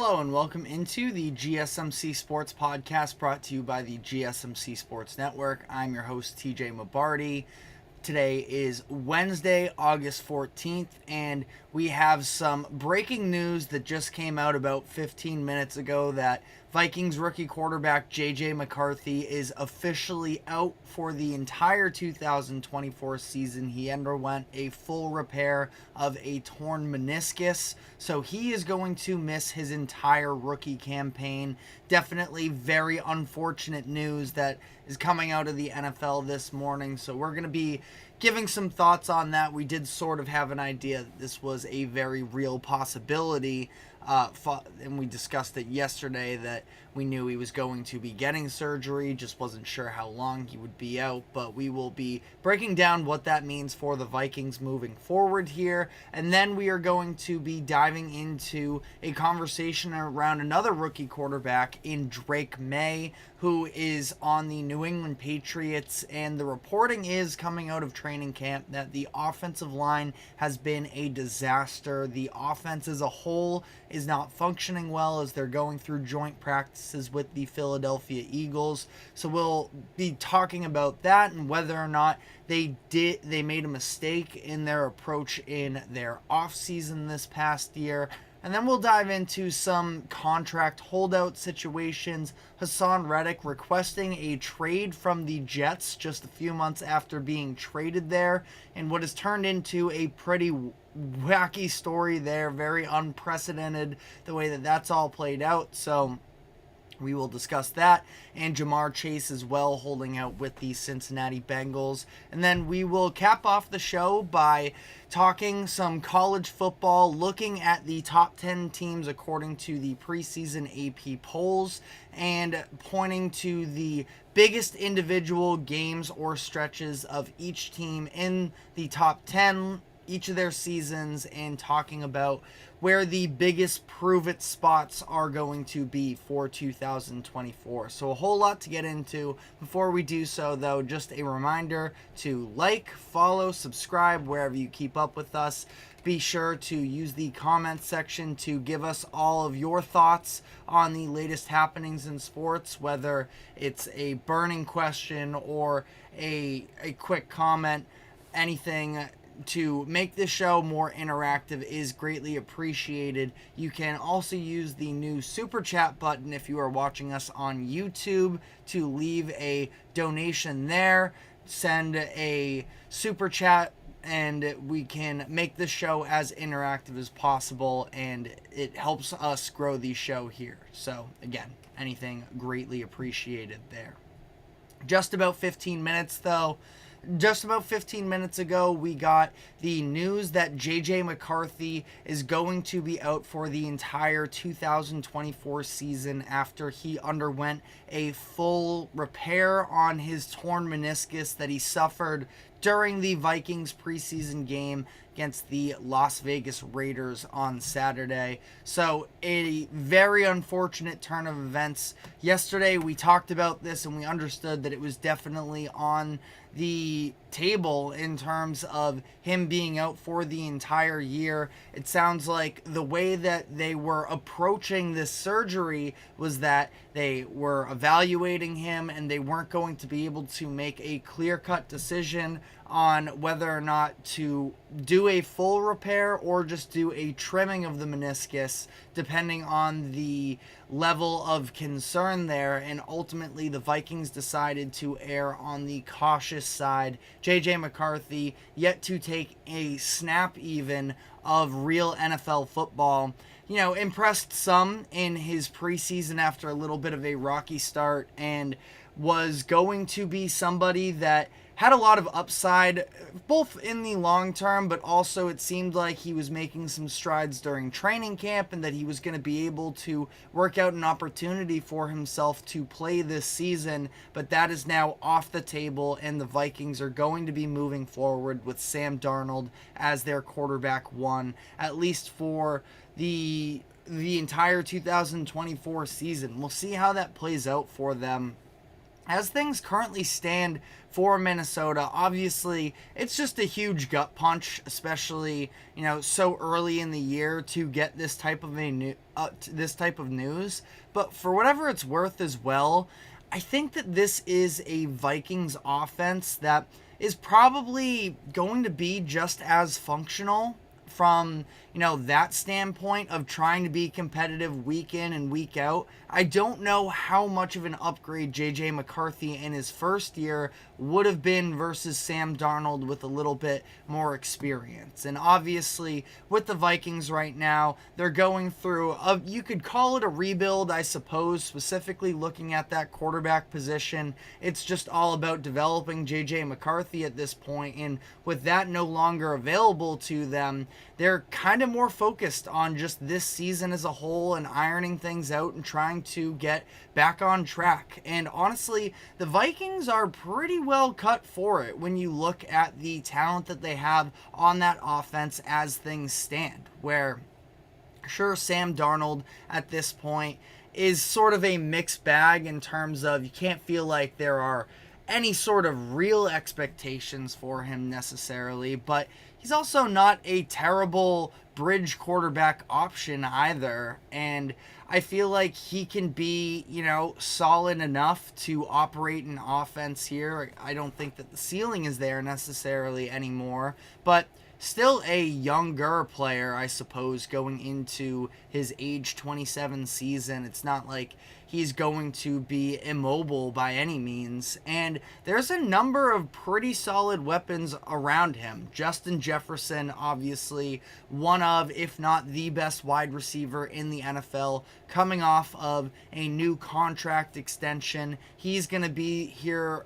Hello and welcome into the GSMC Sports Podcast brought to you by the GSMC Sports Network. I'm your host, TJ McCarthy. Today is Wednesday, August 14th, and we have some breaking news that just came out about 15 minutes ago that Vikings rookie quarterback JJ McCarthy is officially out for the entire 2024 season. He underwent a full repair of a torn meniscus, so he is going to miss his entire rookie campaign. Definitely very unfortunate news that is coming out of the NFL this morning, so we're going to be giving some thoughts on that. We did sort of have an idea that this was a very real possibility, and we discussed it yesterday that we knew he was going to be getting surgery, just wasn't sure how long he would be out, but we will be breaking down what that means for the Vikings moving forward here, and then we are going to be diving into a conversation around another rookie quarterback in Drake Maye, who is on the New England Patriots, and the reporting is coming out of training camp that the offensive line has been a disaster. The offense as a whole is not functioning well as they're going through joint practices with the Philadelphia Eagles. So we'll be talking about that and whether or not they made a mistake in their approach in their offseason this past year. And then we'll dive into some contract holdout situations. Hassan Reddick requesting a trade from the Jets just a few months after being traded there, and what has turned into a pretty wacky story there. Very unprecedented the way that that's all played out. So we will discuss that, and Jamar Chase as well holding out with the Cincinnati Bengals. And then we will cap off the show by talking some college football, looking at the top 10 teams according to the preseason AP polls, and pointing to the biggest individual games or stretches of each team in the top 10, each of their seasons, and talking about where the biggest prove-it spots are going to be for 2024. So a whole lot to get into. Before we do so, though, just a reminder to like, follow, subscribe wherever you keep up with us. Be sure to use the comment section to give us all of your thoughts on the latest happenings in sports, whether it's a burning question or a quick comment. Anything to make this show more interactive is greatly appreciated. You can also use the new super chat button if you are watching us on YouTube to leave a donation there. Send a super chat and we can make this show as interactive as possible, and it helps us grow the show here. So again, anything greatly appreciated there. Just about 15 minutes though. Just about 15 minutes ago, we got the news that JJ McCarthy is going to be out for the entire 2024 season after he underwent a full repair on his torn meniscus that he suffered during the Vikings preseason game against the Las Vegas Raiders on Saturday. So a very unfortunate turn of events. Yesterday we talked about this and we understood that it was definitely on the table in terms of him being out for the entire year. It sounds like the way that they were approaching this surgery was that they were evaluating him and they weren't going to be able to make a clear-cut decision on whether or not to do a full repair or just do a trimming of the meniscus, depending on the level of concern there. And ultimately, the Vikings decided to err on the cautious side. JJ McCarthy yet to take a snap even of real NFL football. Impressed some in his preseason after a little bit of a rocky start, and was going to be somebody that had a lot of upside, both in the long term, but also it seemed like he was making some strides during training camp and that he was going to be able to work out an opportunity for himself to play this season. But that is now off the table, and the Vikings are going to be moving forward with Sam Darnold as their quarterback one, at least for the entire 2024 season. We'll see how that plays out for them as things currently stand for Minnesota, obviously it's just a huge gut punch, especially so early in the year to get this type of news. But for whatever it's worth as well, I think that this is a Vikings offense that is probably going to be just as functional from that standpoint of trying to be competitive week in and week out. I don't know how much of an upgrade JJ McCarthy in his first year would have been versus Sam Darnold with a little bit more experience. And obviously with the Vikings right now, they're going through you could call it a rebuild, I suppose, specifically looking at that quarterback position. It's just all about developing JJ McCarthy at this point, and with that no longer available to them, they're kind of more focused on just this season as a whole and ironing things out and trying to get back on track. And honestly, the Vikings are pretty well cut for it when you look at the talent that they have on that offense as things stand, where sure, Sam Darnold at this point is sort of a mixed bag in terms of you can't feel like there are any sort of real expectations for him necessarily, but he's also not a terrible bridge quarterback option either. And I feel like he can be, solid enough to operate an offense here. I don't think that the ceiling is there necessarily anymore, but still a younger player, I suppose, going into his age 27 season. It's not like he's going to be immobile by any means. And there's a number of pretty solid weapons around him. Justin Jefferson, obviously, one of, if not the best wide receiver in the NFL, coming off of a new contract extension. He's going to be here,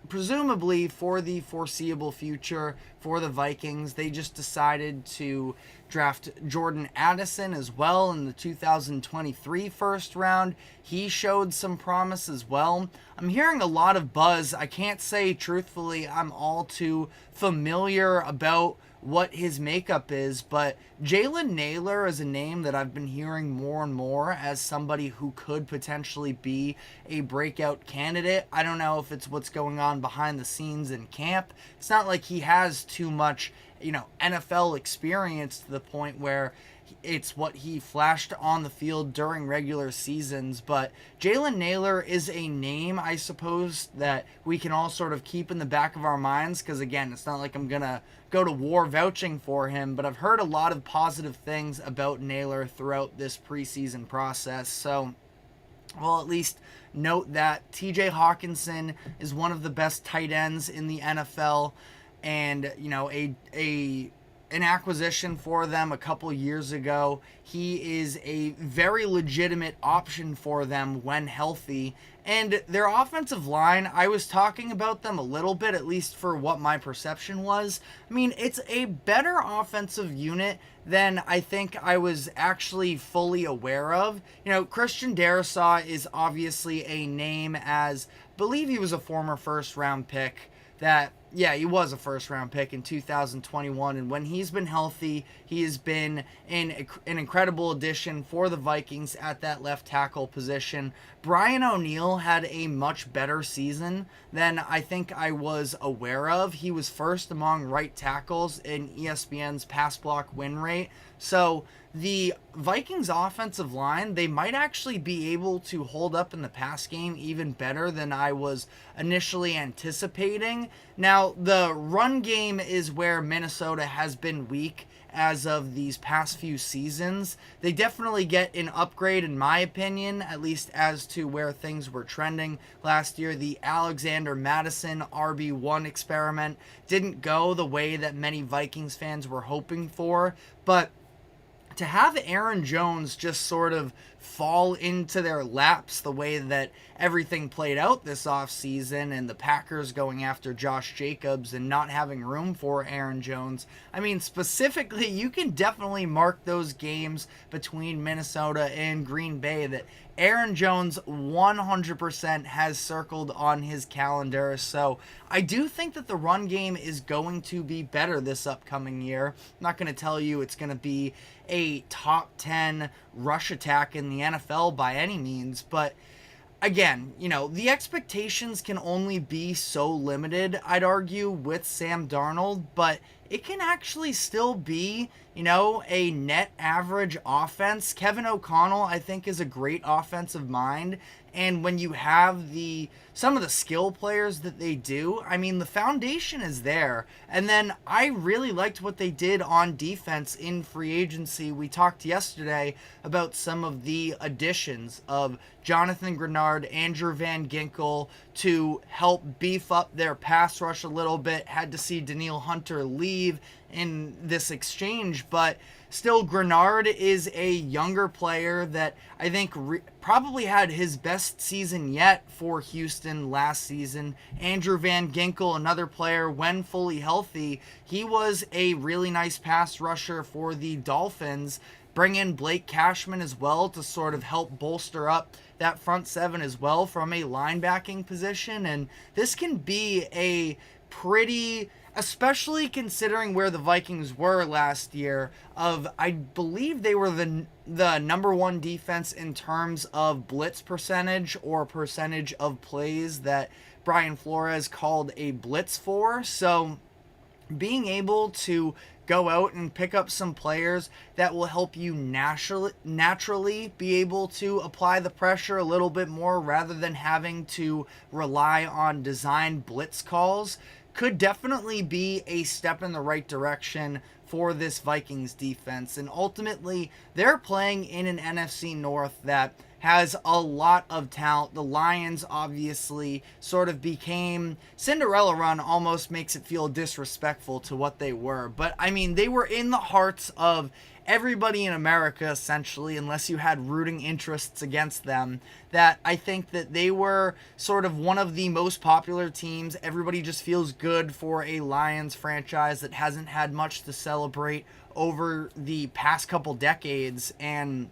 presumably, for the foreseeable future for the Vikings. They just decided to draft Jordan Addison as well in the 2023 first round. He showed some promise as well. I'm hearing a lot of buzz. I can't say truthfully I'm all too familiar about what his makeup is, but Jalen Naylor is a name that I've been hearing more and more as somebody who could potentially be a breakout candidate. I don't know if it's what's going on behind the scenes in camp. It's not like he has too much NFL experience to the point where it's what he flashed on the field during regular seasons. But Jalen Naylor is a name, I suppose, that we can all sort of keep in the back of our minds, because again, it's not like I'm gonna go to war vouching for him, but I've heard a lot of positive things about Naylor throughout this preseason process. So we'll at least note that TJ Hawkinson is one of the best tight ends in the NFL, and an acquisition for them a couple years ago. He is a very legitimate option for them when healthy. And their offensive line, I was talking about them a little bit, at least for what my perception was. I mean, it's a better offensive unit than I think I was actually fully aware of. Christian Darrisaw is obviously a name, as I believe he was a former first round pick he was a first-round pick in 2021, and when he's been healthy, he has been an incredible addition for the Vikings at that left tackle position. Brian O'Neill had a much better season than I think I was aware of. He was first among right tackles in ESPN's pass block win rate. So the Vikings offensive line, they might actually be able to hold up in the pass game even better than I was initially anticipating. Now, the run game is where Minnesota has been weak as of these past few seasons. They definitely get an upgrade, in my opinion, at least as to where things were trending last year. The Alexander Madison RB1 experiment didn't go the way that many Vikings fans were hoping for, but to have Aaron Jones just sort of fall into their laps the way that everything played out this offseason, and the Packers going after Josh Jacobs and not having room for Aaron Jones, I mean, specifically, you can definitely mark those games between Minnesota and Green Bay that Aaron Jones 100% has circled on his calendar. So I do think that the run game is going to be better this upcoming year. I'm not going to tell you it's going to be a top 10 rush attack in the NFL by any means, but again, the expectations can only be so limited, I'd argue, with Sam Darnold, but it can actually still be, a net average offense. Kevin O'Connell, I think, is a great offensive mind. And when you have some of the skill players that they do, I mean, the foundation is there. And then I really liked what they did on defense in free agency. We talked yesterday about some of the additions of Jonathan Grenard, Andrew Van Ginkel to help beef up their pass rush a little bit. Had to see Danielle Hunter leave in this exchange, but still, Grenard is a younger player that I think probably had his best season yet for Houston last season. Andrew Van Ginkel, another player, when fully healthy, he was a really nice pass rusher for the Dolphins. Bring in Blake Cashman as well to sort of help bolster up that front seven as well from a linebacking position. And this can be a pretty, especially considering where the Vikings were last year, I believe they were the number one defense in terms of blitz percentage or percentage of plays that Brian Flores called a blitz for. So being able to go out and pick up some players that will help you naturally be able to apply the pressure a little bit more rather than having to rely on design blitz calls could definitely be a step in the right direction for this Vikings defense. And ultimately, they're playing in an NFC North that has a lot of talent. The Lions obviously sort of became Cinderella run, almost makes it feel disrespectful to what they were. But I mean, they were in the hearts of everybody in America, essentially, unless you had rooting interests against them, that I think that they were sort of one of the most popular teams. Everybody just feels good for a Lions franchise that hasn't had much to celebrate over the past couple decades, and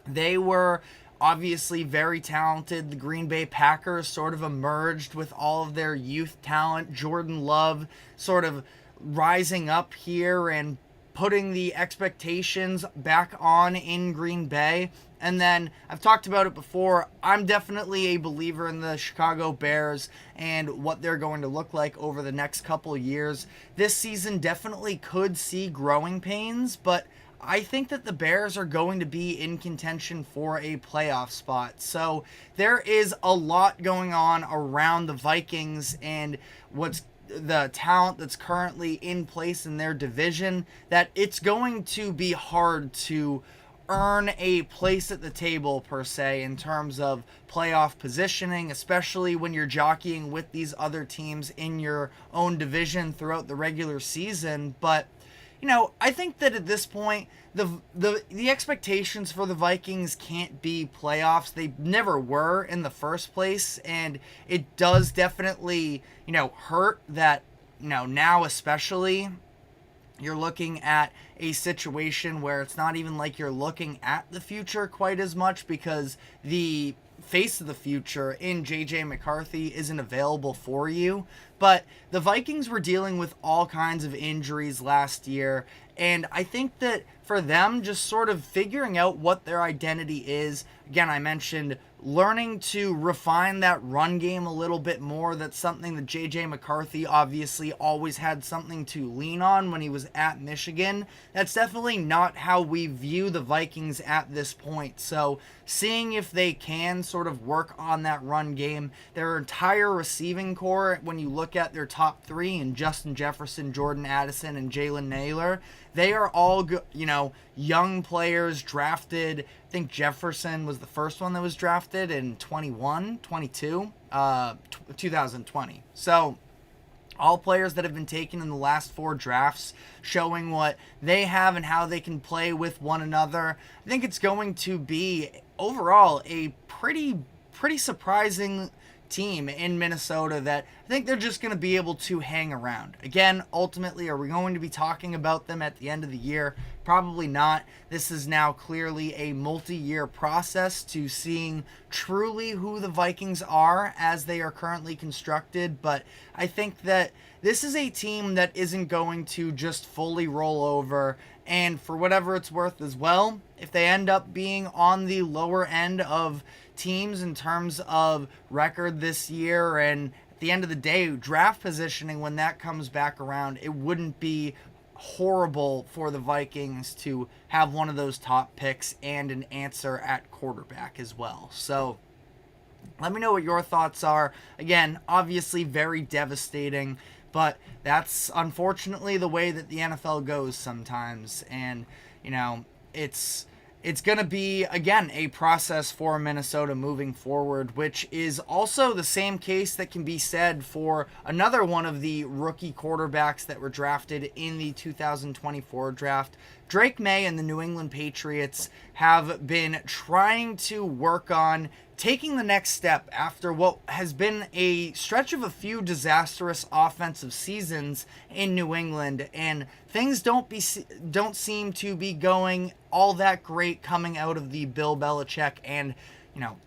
they were obviously very talented. The Green Bay Packers sort of emerged with all of their youth talent. Jordan Love sort of rising up here and putting the expectations back on in Green Bay. And then, I've talked about it before, I'm definitely a believer in the Chicago Bears and what they're going to look like over the next couple years. This season definitely could see growing pains, but I think that the Bears are going to be in contention for a playoff spot. So there is a lot going on around the Vikings and the talent that's currently in place in their division, that it's going to be hard to earn a place at the table, per se, in terms of playoff positioning, especially when you're jockeying with these other teams in your own division throughout the regular season. But I think that at this point, the expectations for the Vikings can't be playoffs. They never were in the first place, and it does definitely, hurt that, now especially, you're looking at a situation where it's not even like you're looking at the future quite as much, because the face of the future in JJ McCarthy isn't available for you. But the Vikings were dealing with all kinds of injuries last year, and I think that for them, just sort of figuring out what their identity is, again, I mentioned learning to refine that run game a little bit more. That's something that JJ McCarthy obviously always had something to lean on when he was at Michigan. That's definitely not how we view the Vikings at this point. So seeing if they can sort of work on that run game, their entire receiving core, when you look at their top three in Justin Jefferson, Jordan Addison, and Jalen Naylor, they are all, young players drafted. I think Jefferson was the first one that was drafted in 2020. So all players that have been taken in the last 4 drafts, showing what they have and how they can play with one another. I think it's going to be overall a pretty surprising team in Minnesota that I think they're just going to be able to hang around. Again, ultimately, are we going to be talking about them at the end of the year? Probably not. This is now clearly a multi-year process to seeing truly who the Vikings are as they are currently constructed. But I think that this is a team that isn't going to just fully roll over And for whatever it's worth as well, if they end up being on the lower end of teams in terms of record this year, and at the end of the day, draft positioning, when that comes back around, it wouldn't be horrible for the Vikings to have one of those top picks and an answer at quarterback as well. So let me know what your thoughts are. Again, obviously very devastating, but that's unfortunately the way that the NFL goes sometimes. And, it's going to be, again, a process for Minnesota moving forward, which is also the same case that can be said for another one of the rookie quarterbacks that were drafted in the 2024 draft. Drake Maye and the New England Patriots have been trying to work on taking the next step after what has been a stretch of a few disastrous offensive seasons in New England, and things don't seem to be going all that great coming out of the Bill Belichick and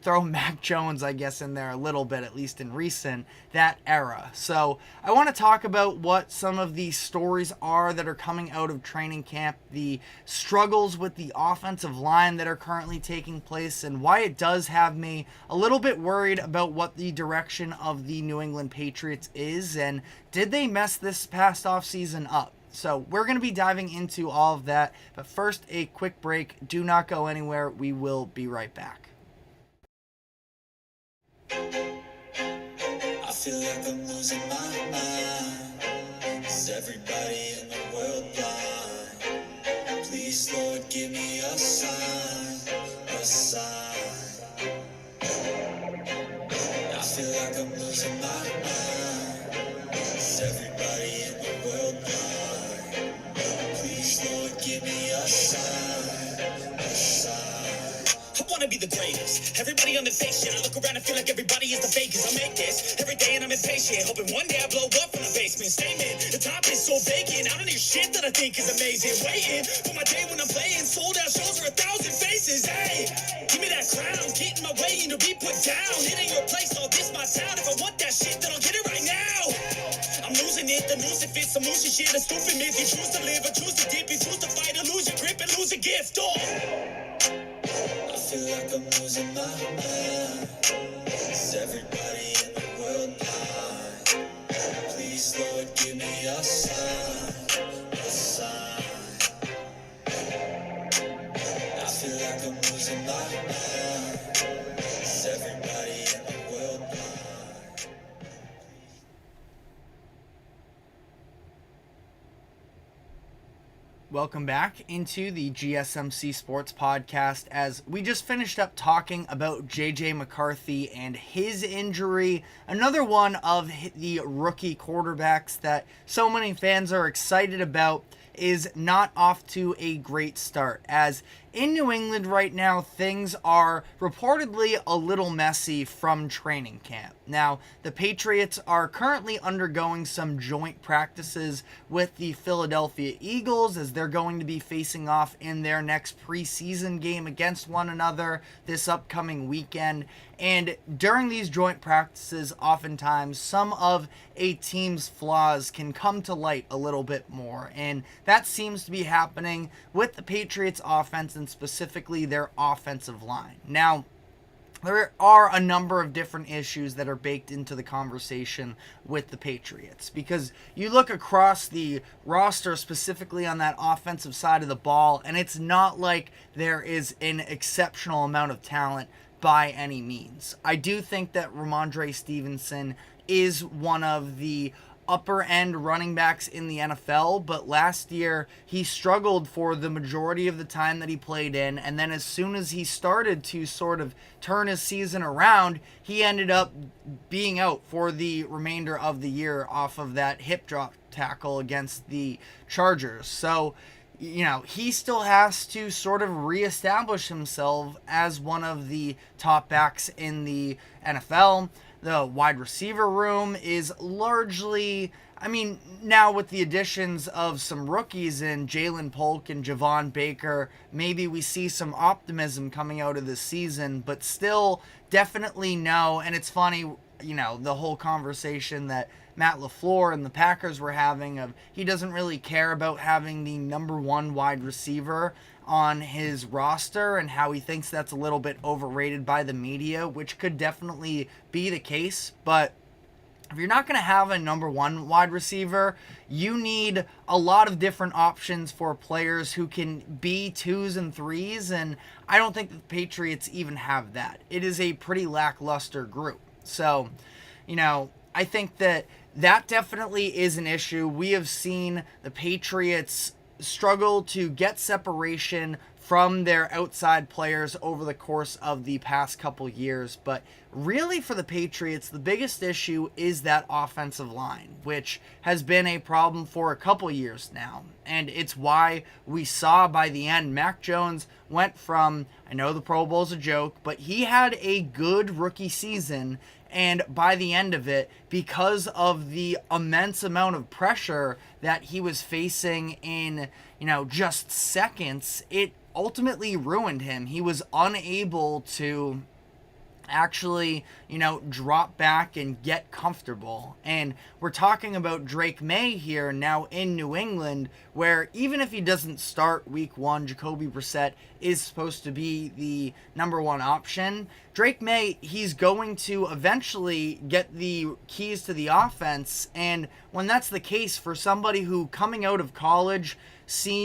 throw Mac Jones, I guess, in there a little bit, at least in that era. So I want to talk about what some of the stories are that are coming out of training camp, the struggles with the offensive line that are currently taking place, and why it does have me a little bit worried about what the direction of the New England Patriots is, and did they mess this past offseason up? So we're going to be diving into all of that, but first, a quick break. Do not go anywhere. We will be right back. I feel like I'm losing my mind. Is everybody in the world blind? Please, Lord, give me a sign, a sign. I feel like I'm losing my mind. Is everybody in the world blind? Please, Lord, give me a sign, a sign. I wanna be the greatest. Everybody on the fake shit. I look around and feel like everybody is the fakest. I make this every day and I'm impatient. Hoping one day I blow up from the basement. Statement, the top is so vacant. I don't hear shit that I think is amazing. Waiting for my day when I'm playing. Sold out shows for 1,000 faces. Hey, give me that crown. Get in my way and to be put down. It ain't your place, all this my town. If I want that shit, then I'll get it right now. I'm losing it, the news it fits. I'm losing shit, a stupid myth. You choose to live or choose to dip. You choose to fight or lose your grip and lose a gift. I feel like I'm losing my mind. Is everybody in the world blind? Please, Lord, give me a sign, a sign. I feel like I'm losing my mind. Is everybody in the world blind? Welcome back into the GSMC Sports Podcast, as we just finished up talking about JJ McCarthy and his injury, another one of the rookie quarterbacks that so many fans are excited about is not off to a great start, as in New England right now, things are reportedly a little messy from training camp. Now, the Patriots are currently undergoing some joint practices with the Philadelphia Eagles, as they're going to be facing off in their next preseason game against one another this upcoming weekend. And during these joint practices, oftentimes some of a team's flaws can come to light a little bit more. And that seems to be happening with the Patriots offense, and specifically their offensive line. Now, there are a number of different issues that are baked into the conversation with the Patriots, because you look across the roster specifically on that offensive side of the ball, and it's not like there is an exceptional amount of talent by any means. I do think that Ramondre Stevenson is one of the upper end running backs in the NFL, but last year he struggled for the majority of the time that he played in, and then as soon as he started to sort of turn his season around, he ended up being out for the remainder of the year off of that hip drop tackle against the Chargers. So, he still has to sort of reestablish himself as one of the top backs in the NFL. The wide receiver room is largely, now with the additions of some rookies in Jalen Polk and Javon Baker, maybe we see some optimism coming out of this season, but still definitely no. And it's funny, the whole conversation that Matt LaFleur and the Packers were having of he doesn't really care about having the number one wide receiver on his roster and how he thinks that's a little bit overrated by the media, which could definitely be the case. But if you're not going to have a number one wide receiver, you need a lot of different options for players who can be 2s and 3s, and I don't think the Patriots even have that. It is a pretty lackluster group. So, I think that definitely is an issue. We have seen the Patriots struggle to get separation from their outside players over the course of the past couple years. But really for the Patriots, the biggest issue is that offensive line, which has been a problem for a couple years now. And it's why we saw by the end, Mac Jones went from, I know the Pro Bowl's a joke, but he had a good rookie season. And by the end of it, because of the immense amount of pressure that he was facing in, just seconds, it ultimately ruined him. He was unable to actually, drop back and get comfortable. And we're talking about Drake Maye here now in New England, where even if he doesn't start week 1, Jacoby Brissett is supposed to be the number one option. Drake Maye, he's going to eventually get the keys to the offense. And when that's the case, for somebody who coming out of college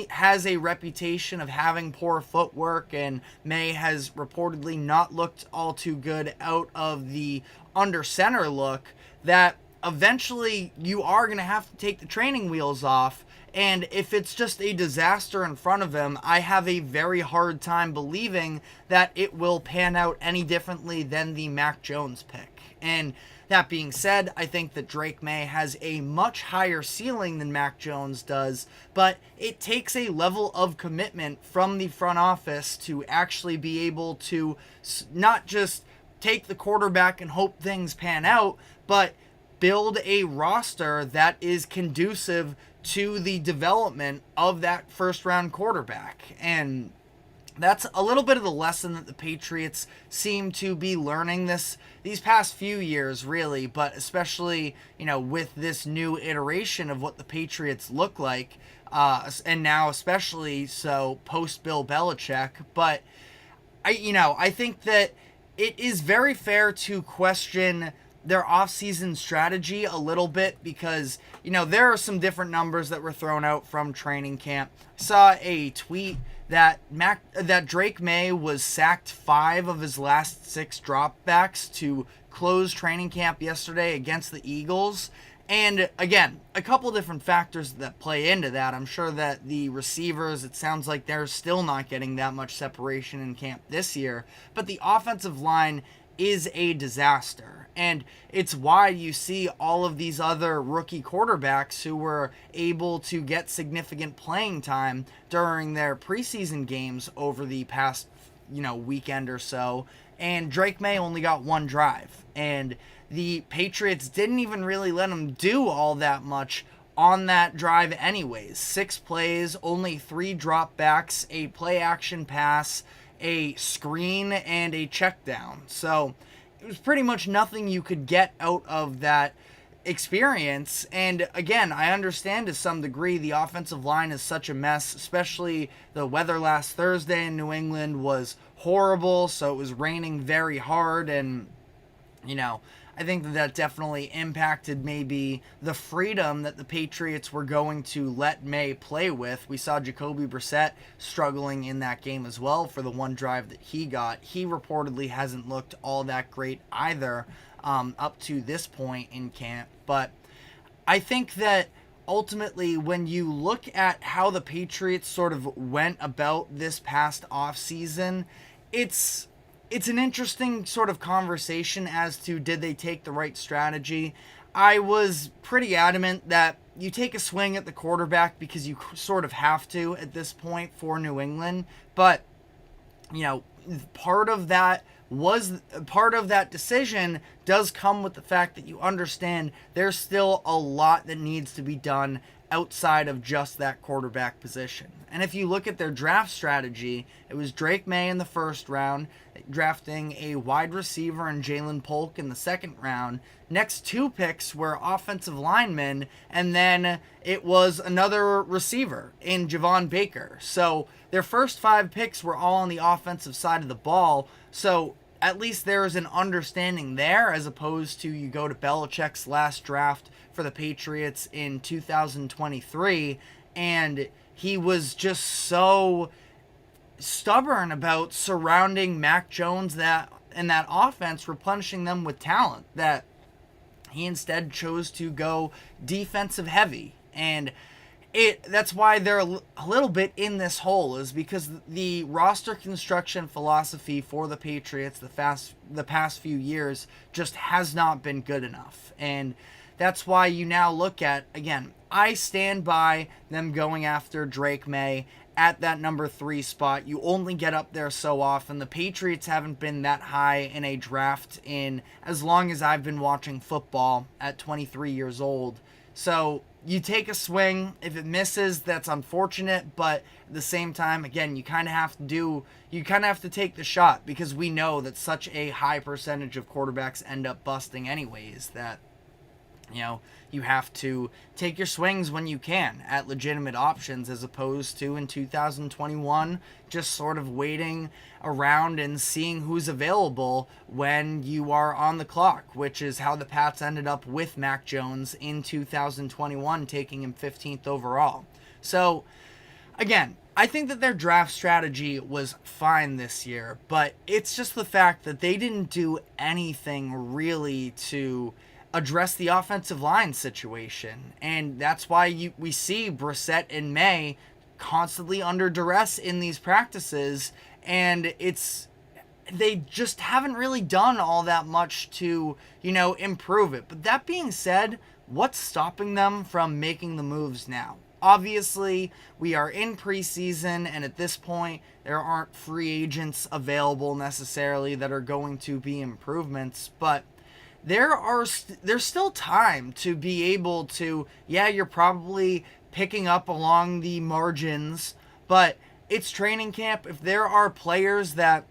has a reputation of having poor footwork, and Maye has reportedly not looked all too good out of the under center look, that eventually you are going to have to take the training wheels off. And if it's just a disaster in front of him, I have a very hard time believing that it will pan out any differently than the Mac Jones pick. And that being said, I think that Drake Maye has a much higher ceiling than Mac Jones does, but it takes a level of commitment from the front office to actually be able to not just take the quarterback and hope things pan out, but build a roster that is conducive to the development of that first-round quarterback. And that's a little bit of the lesson that the Patriots seem to be learning these past few years, really, but especially, with this new iteration of what the Patriots look like, and now especially so post-Bill Belichick. But, I think that it is very fair to question their offseason strategy a little bit because, there are some different numbers that were thrown out from training camp. I saw a tweet that Drake Maye was sacked 5 of his last 6 dropbacks to close training camp yesterday against the Eagles. And again, a couple different factors that play into that. I'm sure that the receivers, it sounds like they're still not getting that much separation in camp this year, but the offensive line is a disaster. And it's why you see all of these other rookie quarterbacks who were able to get significant playing time during their preseason games over the past, weekend or so. And Drake Maye only got 1 drive. And the Patriots didn't even really let him do all that much on that drive anyways. 6 plays, only 3 dropbacks, a play action pass, a screen, and a check down. So it was pretty much nothing you could get out of that experience. And again, I understand to some degree the offensive line is such a mess, especially the weather last Thursday in New England was horrible, so it was raining very hard, and I think that definitely impacted maybe the freedom that the Patriots were going to let Maye play with. We saw Jacoby Brissett struggling in that game as well for the 1 drive that he got. He reportedly hasn't looked all that great either up to this point in camp. But I think that ultimately when you look at how the Patriots sort of went about this past offseason, it's an interesting sort of conversation as to did they take the right strategy. I was pretty adamant that you take a swing at the quarterback because you sort of have to at this point for New England. But, part of that decision does come with the fact that you understand there's still a lot that needs to be done outside of just that quarterback position. And if you look at their draft strategy, it was Drake Maye in the first round, drafting a wide receiver and Jalen Polk in the second round. Next 2 picks were offensive linemen, and then it was another receiver in Javon Baker. So their first 5 picks were all on the offensive side of the ball. So at least there is an understanding there, as opposed to you go to Belichick's last draft for the Patriots in 2023, and he was just so stubborn about surrounding Mac Jones and that offense, replenishing them with talent, that he instead chose to go defensive heavy. And that's why they're a little bit in this hole, is because the roster construction philosophy for the Patriots the past few years just has not been good enough. And that's why you now look at, again, I stand by them going after Drake Maye at that number 3 spot. You only get up there so often. The Patriots haven't been that high in a draft in as long as I've been watching football at 23 years old. So you take a swing. If it misses, that's unfortunate, but at the same time, again, you kind of have to take the shot, because we know that such a high percentage of quarterbacks end up busting anyways, that you have to take your swings when you can at legitimate options, as opposed to in 2021 just sort of waiting around and seeing who's available when you are on the clock, which is how the Pats ended up with Mac Jones in 2021, taking him 15th overall. So, again, I think that their draft strategy was fine this year, but it's just the fact that they didn't do anything really to address the offensive line situation. And that's why we see Brissett and May constantly under duress in these practices, and they just haven't really done all that much to, improve it. But that being said, what's stopping them from making the moves now? Obviously, we are in preseason, and at this point, there aren't free agents available necessarily that are going to be improvements, but there's still time to be able to, you're probably picking up along the margins, but it's training camp. If there are players that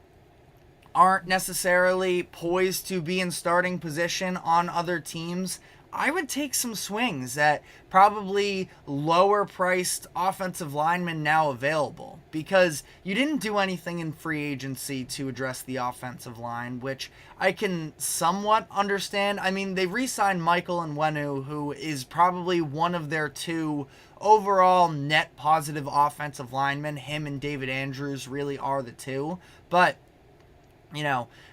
aren't necessarily poised to be in starting position on other teams, I would take some swings at probably lower priced offensive linemen now available, because you didn't do anything in free agency to address the offensive line, which I can somewhat understand. I mean, they re-signed Michael Onwenu, who is probably one of their 2 overall net positive offensive linemen. Him and David Andrews really are the 2, but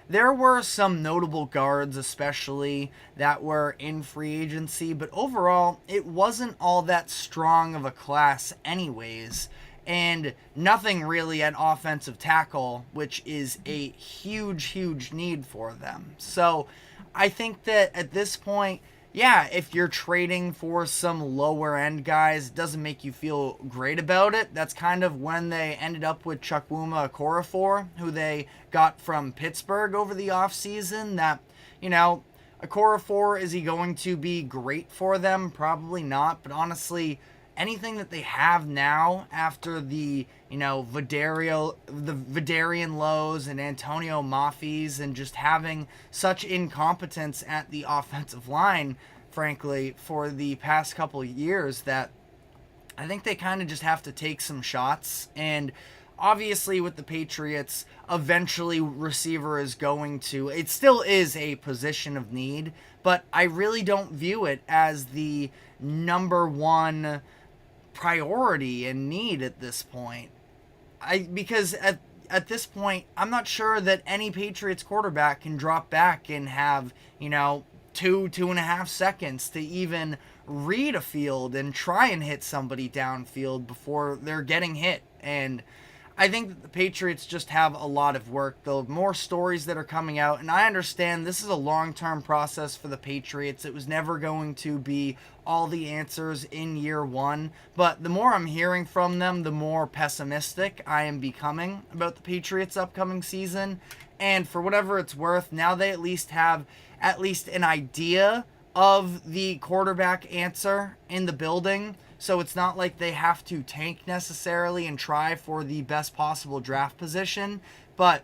there were some notable guards, especially, that were in free agency, but overall, it wasn't all that strong of a class anyways, and nothing really at offensive tackle, which is a huge, huge need for them. So I think that at this point, if you're trading for some lower end guys, it doesn't make you feel great about it. That's kind of when they ended up with Chukwuma Okorafor, who they got from Pittsburgh over the offseason. That, Okorafor, is he going to be great for them? Probably not, but honestly, anything that they have now after the, Vidarian Lows and Antonio Maffis, and just having such incompetence at the offensive line, frankly, for the past couple of years, that I think they kind of just have to take some shots. And obviously with the Patriots, eventually receiver is going to, it still is a position of need, but I really don't view it as the number 1 priority and need at this point. Because at this point, I'm not sure that any Patriots quarterback can drop back and have, 2.5 seconds to even read a field and try and hit somebody downfield before they're getting hit. And I think that the Patriots just have a lot of work. The more stories that are coming out, and I understand this is a long-term process for the Patriots. It was never going to be all the answers in year 1, but the more I'm hearing from them, the more pessimistic I am becoming about the Patriots' upcoming season. And for whatever it's worth, now they at least have an idea of the quarterback answer in the building. so it's not like they have to tank necessarily and try for the best possible draft position. But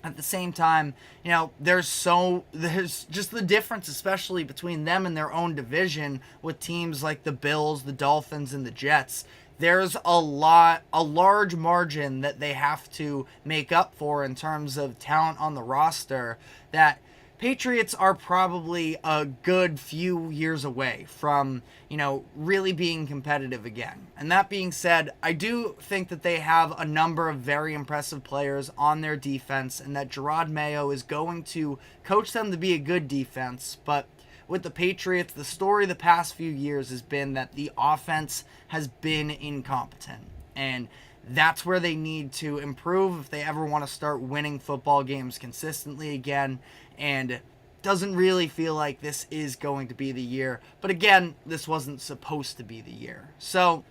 at the same time, there's just the difference, especially between them and their own division with teams like the Bills, the Dolphins, and the Jets. There's a large margin that they have to make up for in terms of talent on the roster that Patriots are probably a good few years away from, really being competitive again. And that being said, I do think that they have a number of very impressive players on their defense and that Drake Maye is going to coach them to be a good defense. But with the Patriots, the story the past few years has been that the offense has been incompetent. And that's where they need to improve if they ever want to start winning football games consistently again. And doesn't really feel like this is going to be the year. But again, this wasn't supposed to be the year. So,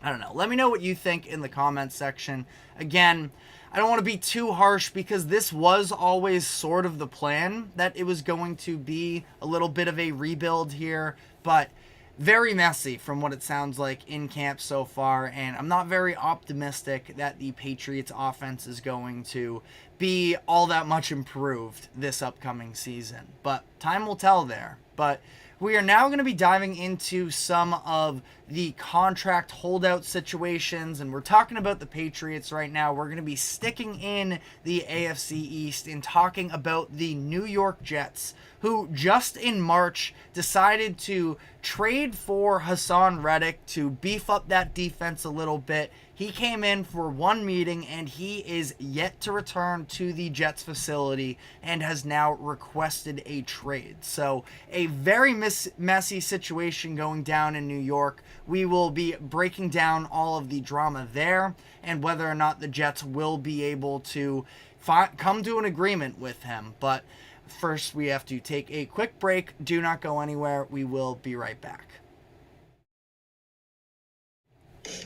I don't know. Let me know what you think in the comments section. Again, I don't want to be too harsh because this was always sort of the plan, that it was going to be a little bit of a rebuild here. But very messy from what it sounds like in camp so far, and I'm not very optimistic that the Patriots offense is going to be all that much improved this upcoming season. But time will tell there. But we are now going to be diving into some of the contract holdout situations, and we're talking about the Patriots right now. We're going to be sticking in the AFC East and talking about the New York Jets, who just in March decided to trade for Haason Reddick to beef up that defense a little bit. He came in for one meeting and he is yet to return to the Jets facility and has now requested a trade. So a very messy situation going down in New York. We will be breaking down all of the drama there and whether or not the Jets will be able to come to an agreement with him. But first, we have to take a quick break. Do not go anywhere. We will be right back.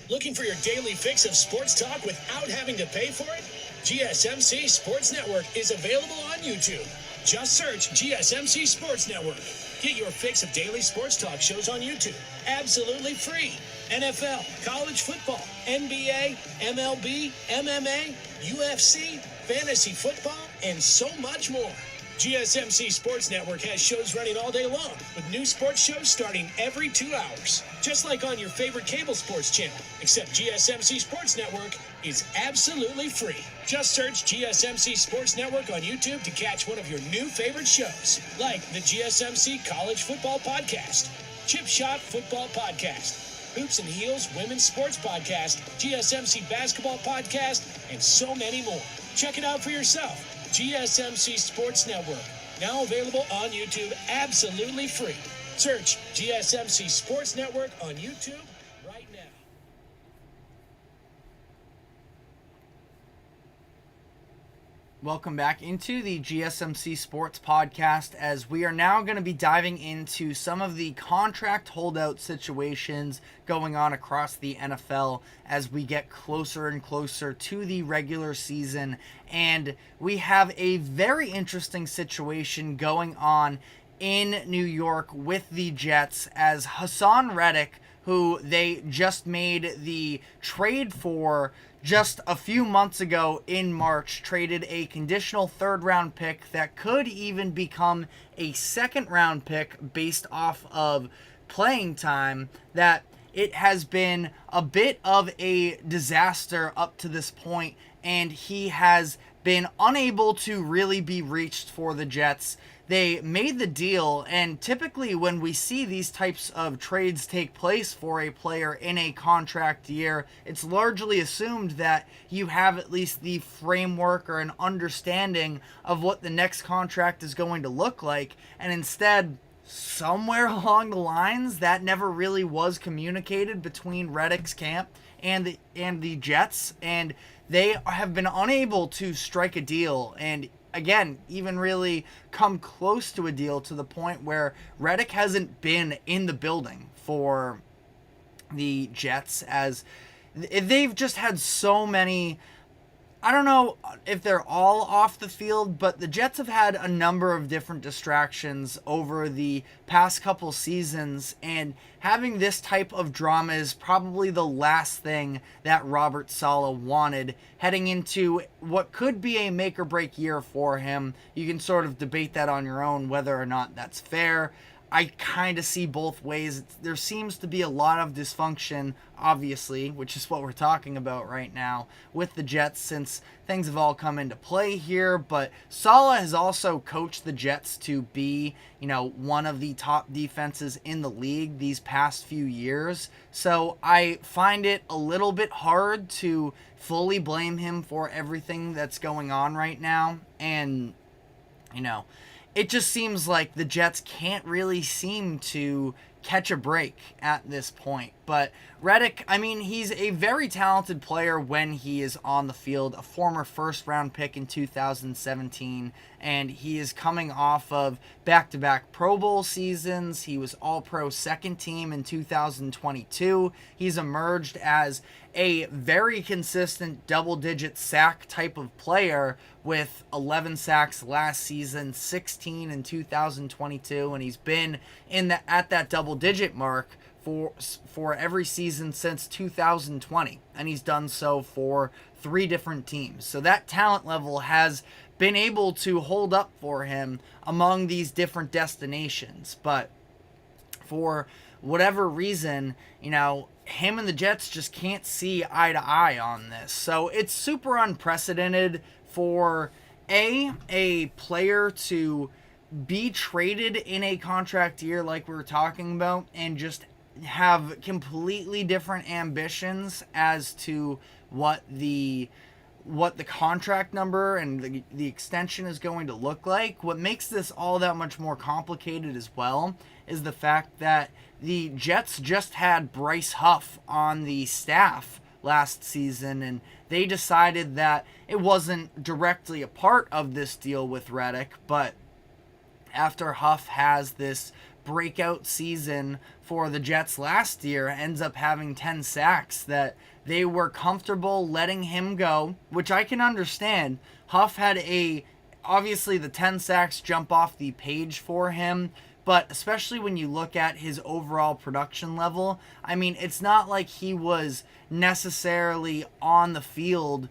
Looking for your daily fix of sports talk without having to pay for it? GSMC Sports Network is available on YouTube. Just search GSMC Sports Network. Get your fix of daily sports talk shows on YouTube. Absolutely free. NFL, college football, NBA, MLB, MMA, UFC, fantasy football, and so much more. GSMC Sports Network has shows running all day long, with new sports shows starting every 2 hours. Just like on your favorite cable sports channel, except GSMC Sports Network is absolutely free. Just search GSMC Sports Network on YouTube to catch one of your new favorite shows, like the GSMC College Football Podcast, Chip Shot Football Podcast, Hoops and Heels Women's Sports Podcast, GSMC Basketball Podcast, and so many more. Check it out for yourself. GSMC Sports Network, now available on YouTube absolutely free. Search GSMC Sports Network on YouTube right now. Welcome back into the GSMC Sports Podcast, as we are now going to be diving into some of the contract holdout situations going on across the NFL as we get closer and closer to the regular season. And we have a very interesting situation going on in New York with the Jets, as Haason Reddick, who they just made the trade for just a few months ago in March, traded a conditional third-round pick that could even become a second-round pick based off of playing time, that it has been a bit of a disaster up to this point, and he has been unable to really be reached for the Jets. They made the deal, and typically when we see these types of trades take place for a player in a contract year, it's largely assumed that you have at least the framework or an understanding of what the next contract is going to look like, and instead, somewhere along the lines, that never really was communicated between Reddick's camp and the Jets, and they have been unable to strike a deal, and again, even really come close to a deal, to the point where Reddick hasn't been in the building for the Jets, as they've just had so many I don't know if they're all off the field, but the Jets have had a number of different distractions over the past couple seasons, and having this type of drama is probably the last thing that Robert Saleh wanted heading into what could be a make or break year for him. You can sort of debate that on your own, whether or not that's fair. I kind of see both ways. There seems to be a lot of dysfunction, obviously, which is what we're talking about right now with the Jets since things have all come into play here. But Saleh has also coached the Jets to be, one of the top defenses in the league these past few years. So I find it a little bit hard to fully blame him for everything that's going on right now. And, it just seems like the Jets can't really seem to catch a break at this point. But Reddick, he's a very talented player when he is on the field, a former first-round pick in 2017, and he is coming off of back-to-back Pro Bowl seasons. He was All-Pro second team in 2022. He's emerged as a very consistent double-digit sack type of player with 11 sacks last season, 16 in 2022, and he's been at that double-digit mark for every season since 2020, and he's done so for 3 different teams. So that talent level has been able to hold up for him among these different destinations. But for whatever reason, him and the Jets just can't see eye to eye on this. So it's super unprecedented for a player to be traded in a contract year like we were talking about and just have completely different ambitions as to what the contract number and the extension is going to look like. What makes this all that much more complicated as well is the fact that the Jets just had Bryce Huff on the staff last season, and they decided that it wasn't directly a part of this deal with Reddick, but after Huff has this breakout season for the Jets last year, ends up having 10 sacks, that they were comfortable letting him go, which I can understand. Huff had obviously the 10 sacks jump off the page for him, but especially when you look at his overall production level, it's not like he was necessarily on the field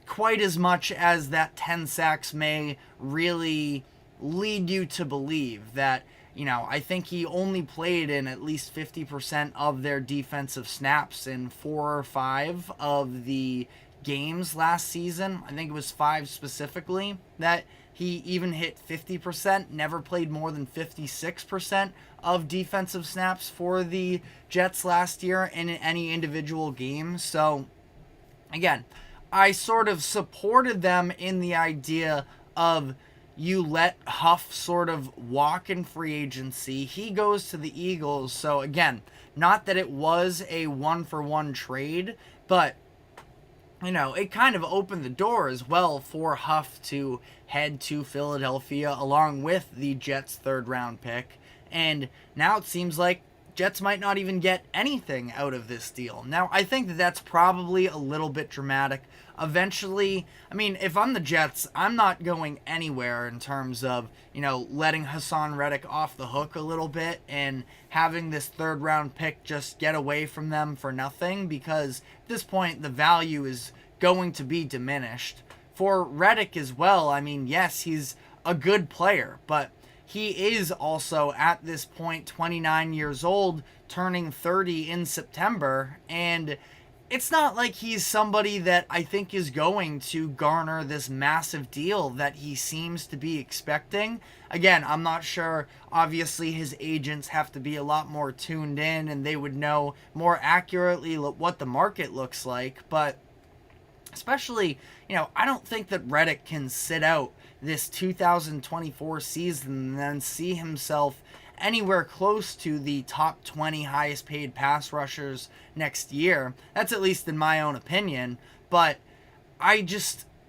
quite as much as that 10 sacks may really lead you to believe. That, I think he only played in at least 50% of their defensive snaps in 4 or 5 of the games last season. I think it was 5 specifically that he even hit 50%, never played more than 56% of defensive snaps for the Jets last year in any individual game. So, again, I sort of supported them in the idea of you let Huff sort of walk in free agency. He goes to the Eagles. So, again, not that it was a one-for-one trade, but it kind of opened the door as well for Huff to head to Philadelphia along with the Jets' 3rd-round pick. And now it seems like Jets might not even get anything out of this deal. Now, I think that that's probably a little bit dramatic. Eventually, if I'm the Jets, I'm not going anywhere in terms of, letting Hassan Reddick off the hook a little bit and having this 3rd-round pick just get away from them for nothing, because at this point, the value is going to be diminished. For Reddick as well, yes, he's a good player, but he is also, at this point, 29 years old, turning 30 in September, and it's not like he's somebody that I think is going to garner this massive deal that he seems to be expecting. Again, I'm not sure. Obviously, his agents have to be a lot more tuned in, and they would know more accurately what the market looks like, but especially, I don't think that Reddick can sit out this 2024 season and then see himself anywhere close to the top 20 highest paid pass rushers next year. That's at least in my own opinion. But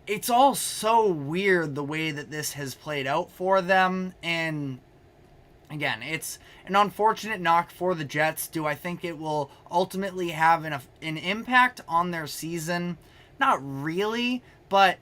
it's all so weird the way that this has played out for them. And again, it's an unfortunate knock for the Jets. Do I think it will ultimately have an impact on their season? Not really, But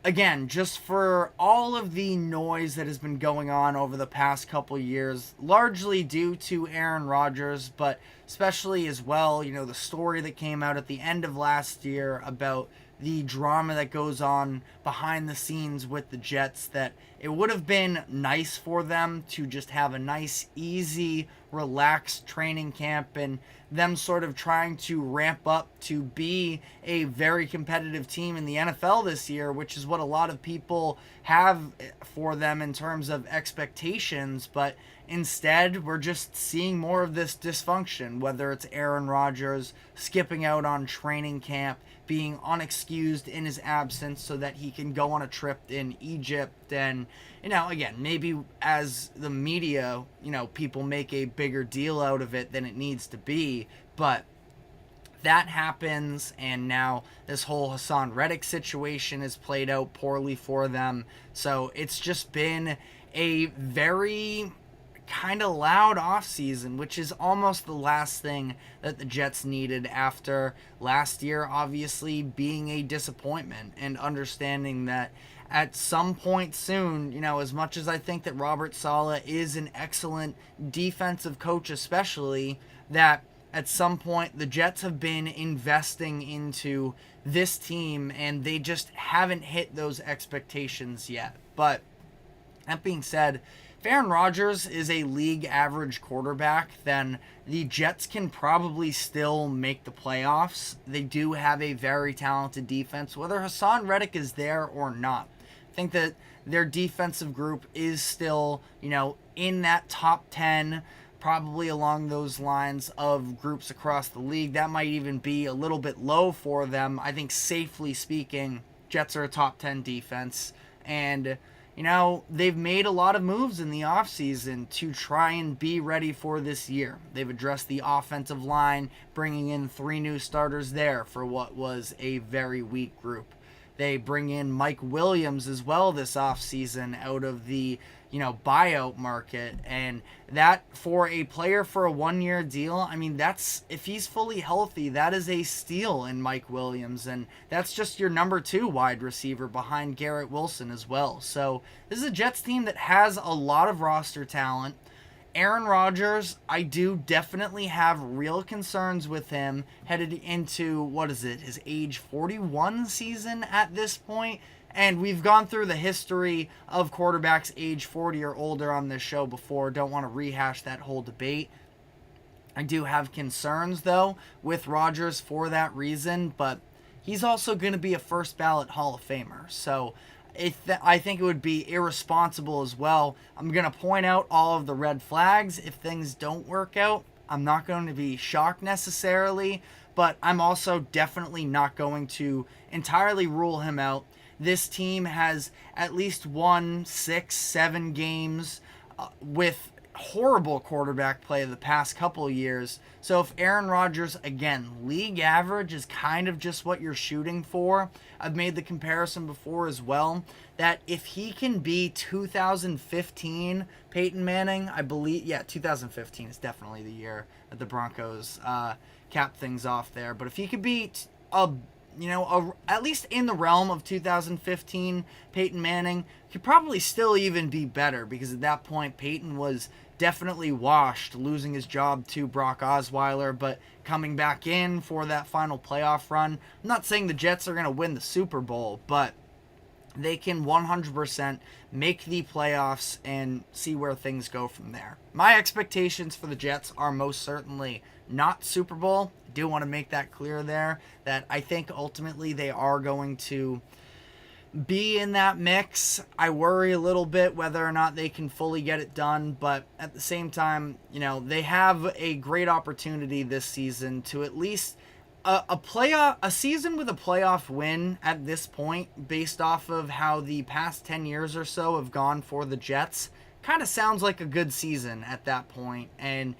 again, just for all of the noise that has been going on over the past couple years, largely due to Aaron Rodgers, but especially as well, the story that came out at the end of last year about the drama that goes on behind the scenes with the Jets, that it would have been nice for them to just have a nice, easy, relaxed training camp and them sort of trying to ramp up to be a very competitive team in the NFL this year, which is what a lot of people have for them in terms of expectations. But instead, we're just seeing more of this dysfunction, whether it's Aaron Rodgers skipping out on training camp, being unexcused in his absence so that he can go on a trip in Egypt. And, again, maybe as the media, people make a bigger deal out of it than it needs to be. But that happens, and now this whole Hassan Reddick situation is played out poorly for them. So it's just been a very kind of loud offseason, which is almost the last thing that the Jets needed after last year obviously being a disappointment, and understanding that at some point soon, as much as I think that Robert Saleh is an excellent defensive coach especially, that at some point the Jets have been investing into this team and they just haven't hit those expectations yet. But that being said, if Aaron Rodgers is a league average quarterback, then the Jets can probably still make the playoffs. They do have a very talented defense, whether Hassan Reddick is there or not. I think that their defensive group is still, in that top 10, probably along those lines of groups across the league. That might even be a little bit low for them. I think, safely speaking, Jets are a top 10 defense. And they've made a lot of moves in the offseason to try and be ready for this year. They've addressed the offensive line, bringing in 3 new starters there for what was a very weak group. They bring in Mike Williams as well this offseason out of the buyout market, and that for a player for a 1-year deal, that's, if he's fully healthy, that is a steal in Mike Williams, and that's just your number 2 wide receiver behind Garrett Wilson as well. So this is a Jets team that has a lot of roster talent. Aaron Rodgers, I do definitely have real concerns with him headed into, his age 41 season at this point. And we've gone through the history of quarterbacks age 40 or older on this show before. Don't want to rehash that whole debate. I do have concerns, though, with Rodgers for that reason, but he's also going to be a first ballot Hall of Famer. So I think it would be irresponsible as well. I'm going to point out all of the red flags if things don't work out. I'm not going to be shocked necessarily, but I'm also definitely not going to entirely rule him out. This team has at least won 6-7 games with horrible quarterback play the past couple of years. So if Aaron Rodgers, again, league average is kind of just what you're shooting for. I've made the comparison before as well, that if he can be 2015 Peyton Manning, I believe, 2015 is definitely the year that the Broncos capped things off there. But if he could be at least in the realm of 2015 Peyton Manning, could probably still even be better, because at that point Peyton was definitely washed, losing his job to Brock Osweiler, but coming back in for that final playoff run. I'm not saying the Jets are going to win the Super Bowl, but they can 100% make the playoffs and see where things go from there. My expectations for the Jets are most certainly not Super Bowl. I do want to make that clear there, that I think ultimately they are going to be in that mix. I worry a little bit whether or not they can fully get it done, but at the same time, they have a great opportunity this season to at least a season with a playoff win at this point, based off of how the past 10 years or so have gone for the Jets. Kind of sounds like a good season at that point, and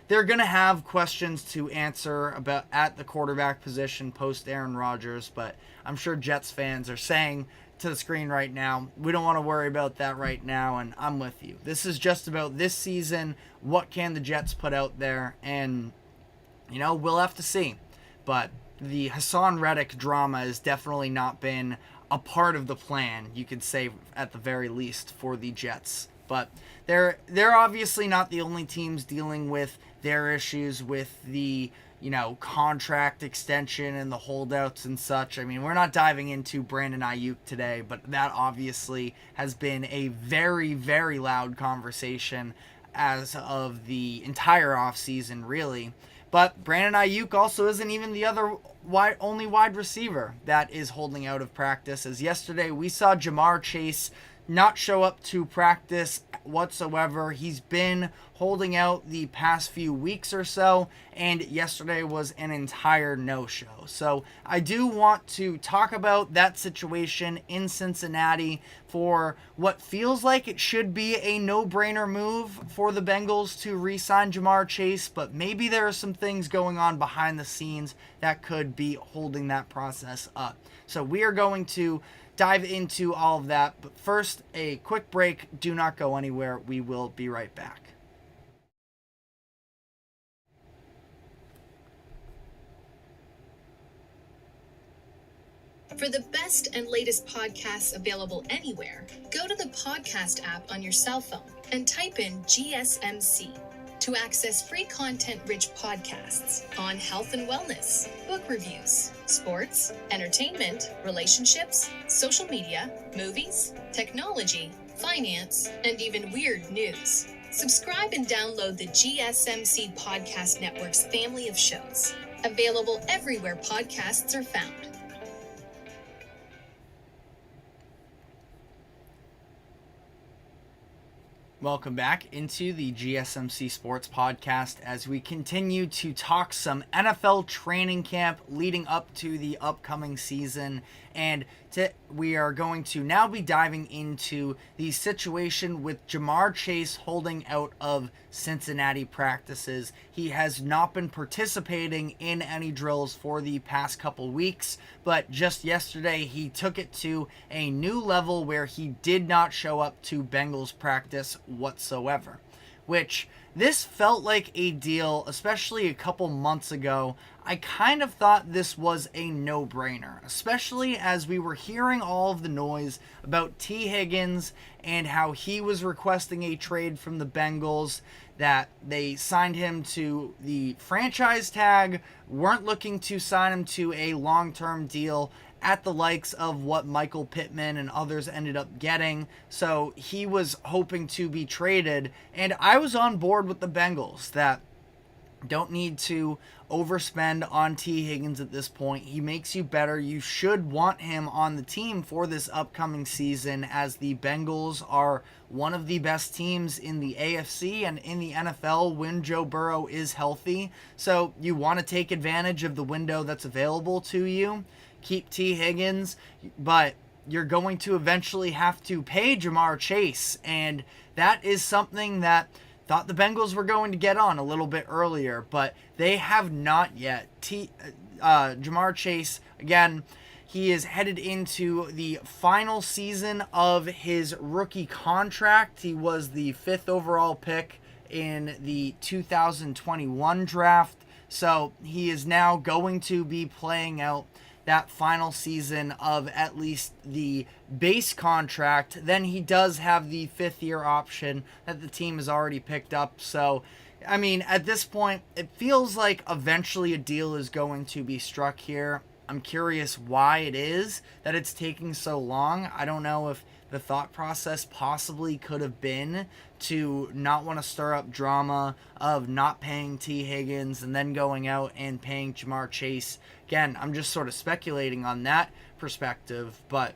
they're going to have questions to answer about at the quarterback position post Aaron Rodgers, but I'm sure Jets fans are saying to the screen right now, we don't want to worry about that right now, and I'm with you. This is just about this season. What can the Jets put out there? And, we'll have to see. But the Hassan Reddick drama has definitely not been a part of the plan, you could say, at the very least, for the Jets. But they're obviously not the only teams dealing with their issues with the, contract extension and the holdouts and such. I mean, we're not diving into Brandon Ayuk today, but that obviously has been a very, very loud conversation as of the entire offseason, really. But Brandon Ayuk also isn't even the only wide receiver that is holding out of practice. As yesterday, we saw Jamar Chase not show up to practice whatsoever. He's been holding out the past few weeks or so, and yesterday was an entire no-show. So I do want to talk about that situation in Cincinnati for what feels like it should be a no-brainer move for the Bengals to re-sign Jamar Chase, but maybe there are some things going on behind the scenes that could be holding that process up. So we are going to dive into all of that, but first, a quick break. Do not go anywhere. We will be right back. For the best and latest podcasts available anywhere, go to the podcast app on your cell phone and type in GSMC to access free content-rich podcasts on health and wellness, book reviews, sports, entertainment, relationships, social media, movies, technology, finance, and even weird news. Subscribe and download the GSMC Podcast Network's family of shows, available everywhere podcasts are found. Welcome back into the GSMC Sports Podcast as we continue to talk some NFL training camp leading up to the upcoming season. And we are going to now be diving into the situation with Jamar Chase holding out of Cincinnati practices. He has not been participating in any drills for the past couple weeks, but just yesterday he took it to a new level where he did not show up to Bengals practice whatsoever, which this felt like a deal, especially a couple months ago. I kind of thought this was a no-brainer, especially as we were hearing all of the noise about T. Higgins and how he was requesting a trade from the Bengals, that they signed him to the franchise tag, weren't looking to sign him to a long-term deal at the likes of what Michael Pittman and others ended up getting. So he was hoping to be traded, and I was on board with the Bengals that don't need to overspend on T. Higgins at this point. He makes you better. You should want him on the team for this upcoming season, as the Bengals are one of the best teams in the AFC and in the NFL when Joe Burrow is healthy. So you want to take advantage of the window that's available to you. Keep T. Higgins, but you're going to eventually have to pay Jamar Chase, and that is something that thought the Bengals were going to get on a little bit earlier, but they have not yet. Jamar Chase, again, he is headed into the final season of his rookie contract. He was the 5th overall pick in the 2021 draft, so he is now going to be playing out that final season of at least the base contract. Then he does have the 5th year option that the team has already picked up. So, I mean, at this point, it feels like eventually a deal is going to be struck here. I'm curious why it is that it's taking so long. I don't know if the thought process possibly could have been to not want to stir up drama of not paying T. Higgins and then going out and paying Jamar Chase. Again, I'm just sort of speculating on that perspective, but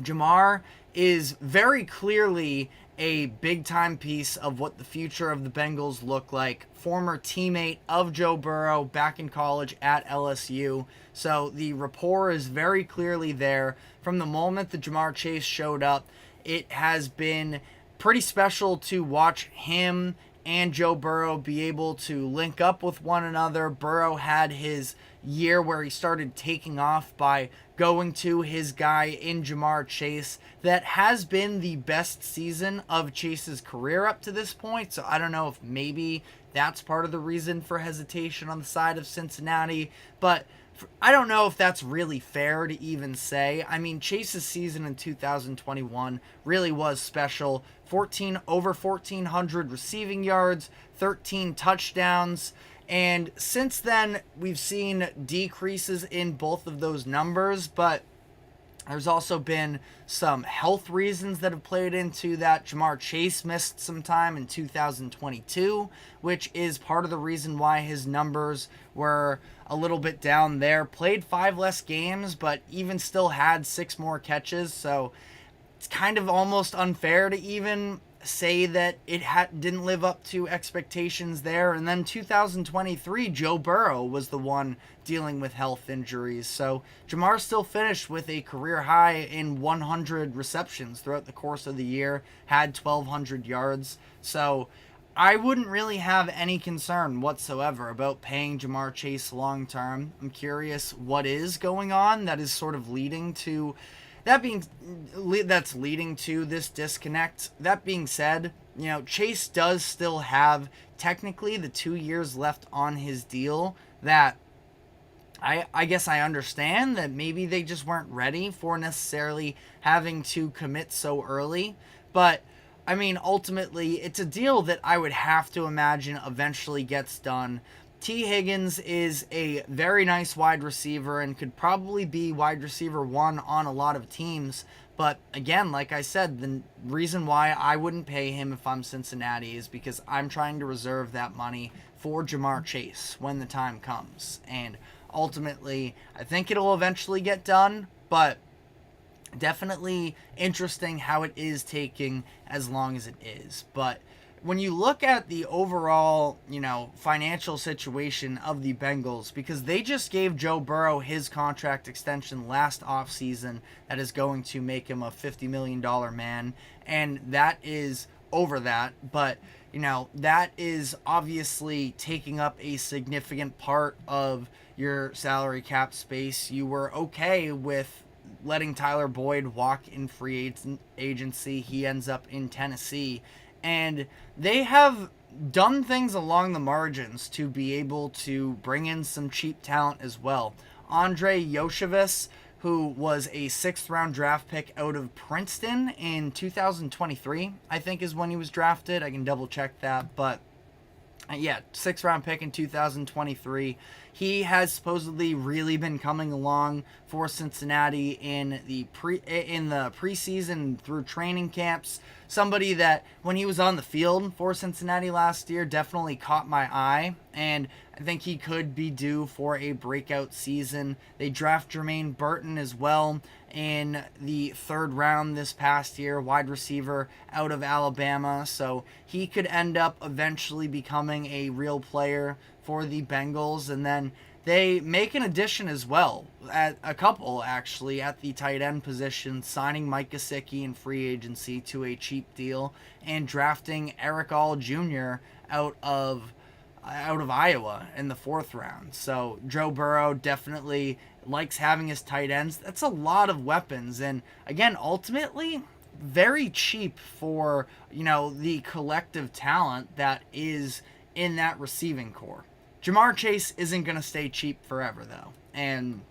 Jamar is very clearly a big-time piece of what the future of the Bengals look like. Former teammate of Joe Burrow back in college at LSU. So the rapport is very clearly there. From the moment that Jamar Chase showed up, it has been pretty special to watch him and Joe Burrow be able to link up with one another. Burrow had his year where he started taking off by going to his guy in Jamar Chase. That has been the best season of Chase's career up to this point. So I don't know if maybe that's part of the reason for hesitation on the side of Cincinnati. But I don't know if that's really fair to even say. I mean, Chase's season in 2021 really was special. Over 1,400 receiving yards, 13 touchdowns. And since then, we've seen decreases in both of those numbers, but there's also been some health reasons that have played into that. Jamar Chase missed some time in 2022, which is part of the reason why his numbers were a little bit down there. Played 5 less games, but even still had 6 more catches. So it's kind of almost unfair to even say that it didn't live up to expectations there. And then 2023, Joe Burrow was the one dealing with health injuries. So Jamar still finished with a career high in 100 receptions throughout the course of the year, had 1,200 yards. So I wouldn't really have any concern whatsoever about paying Jamar Chase long term. I'm curious what is going on that is sort of leading to that's leading to this disconnect. That being said, Chase does still have technically the 2 years left on his deal that I guess I understand that maybe they just weren't ready for necessarily having to commit so early. But I mean, ultimately, it's a deal that I would have to imagine eventually gets done. T. Higgins is a very nice wide receiver and could probably be wide receiver 1 on a lot of teams. But again, like I said, the reason why I wouldn't pay him if I'm Cincinnati is because I'm trying to reserve that money for Jamar Chase when the time comes. And ultimately, I think it'll eventually get done, but definitely interesting how it is taking as long as it is. But when you look at the overall, financial situation of the Bengals, because they just gave Joe Burrow his contract extension last offseason that is going to make him a $50 million man, and that is over that, but, that is obviously taking up a significant part of your salary cap space. You were okay with letting Tyler Boyd walk in free agency. He ends up in Tennessee. And they have done things along the margins to be able to bring in some cheap talent as well. Andre Yoshevich, who was a 6th-round draft pick out of Princeton in 2023, I think is when he was drafted. I can double-check that, but yeah, 6th-round pick in 2023. He has supposedly really been coming along for Cincinnati in the preseason through training camps. Somebody that, when he was on the field for Cincinnati last year, definitely caught my eye, and I think he could be due for a breakout season. They draft Jermaine Burton as well in the 3rd round this past year, wide receiver out of Alabama, so he could end up eventually becoming a real player for the Bengals. And then they make an addition as well, at a couple actually, at the tight end position, signing Mike Gesicki in free agency to a cheap deal and drafting Eric All Jr. out of Iowa in the 4th round. So Joe Burrow definitely likes having his tight ends. That's a lot of weapons, and again, ultimately very cheap for the collective talent that is in that receiving core. Jamar Chase isn't going to stay cheap forever, though. And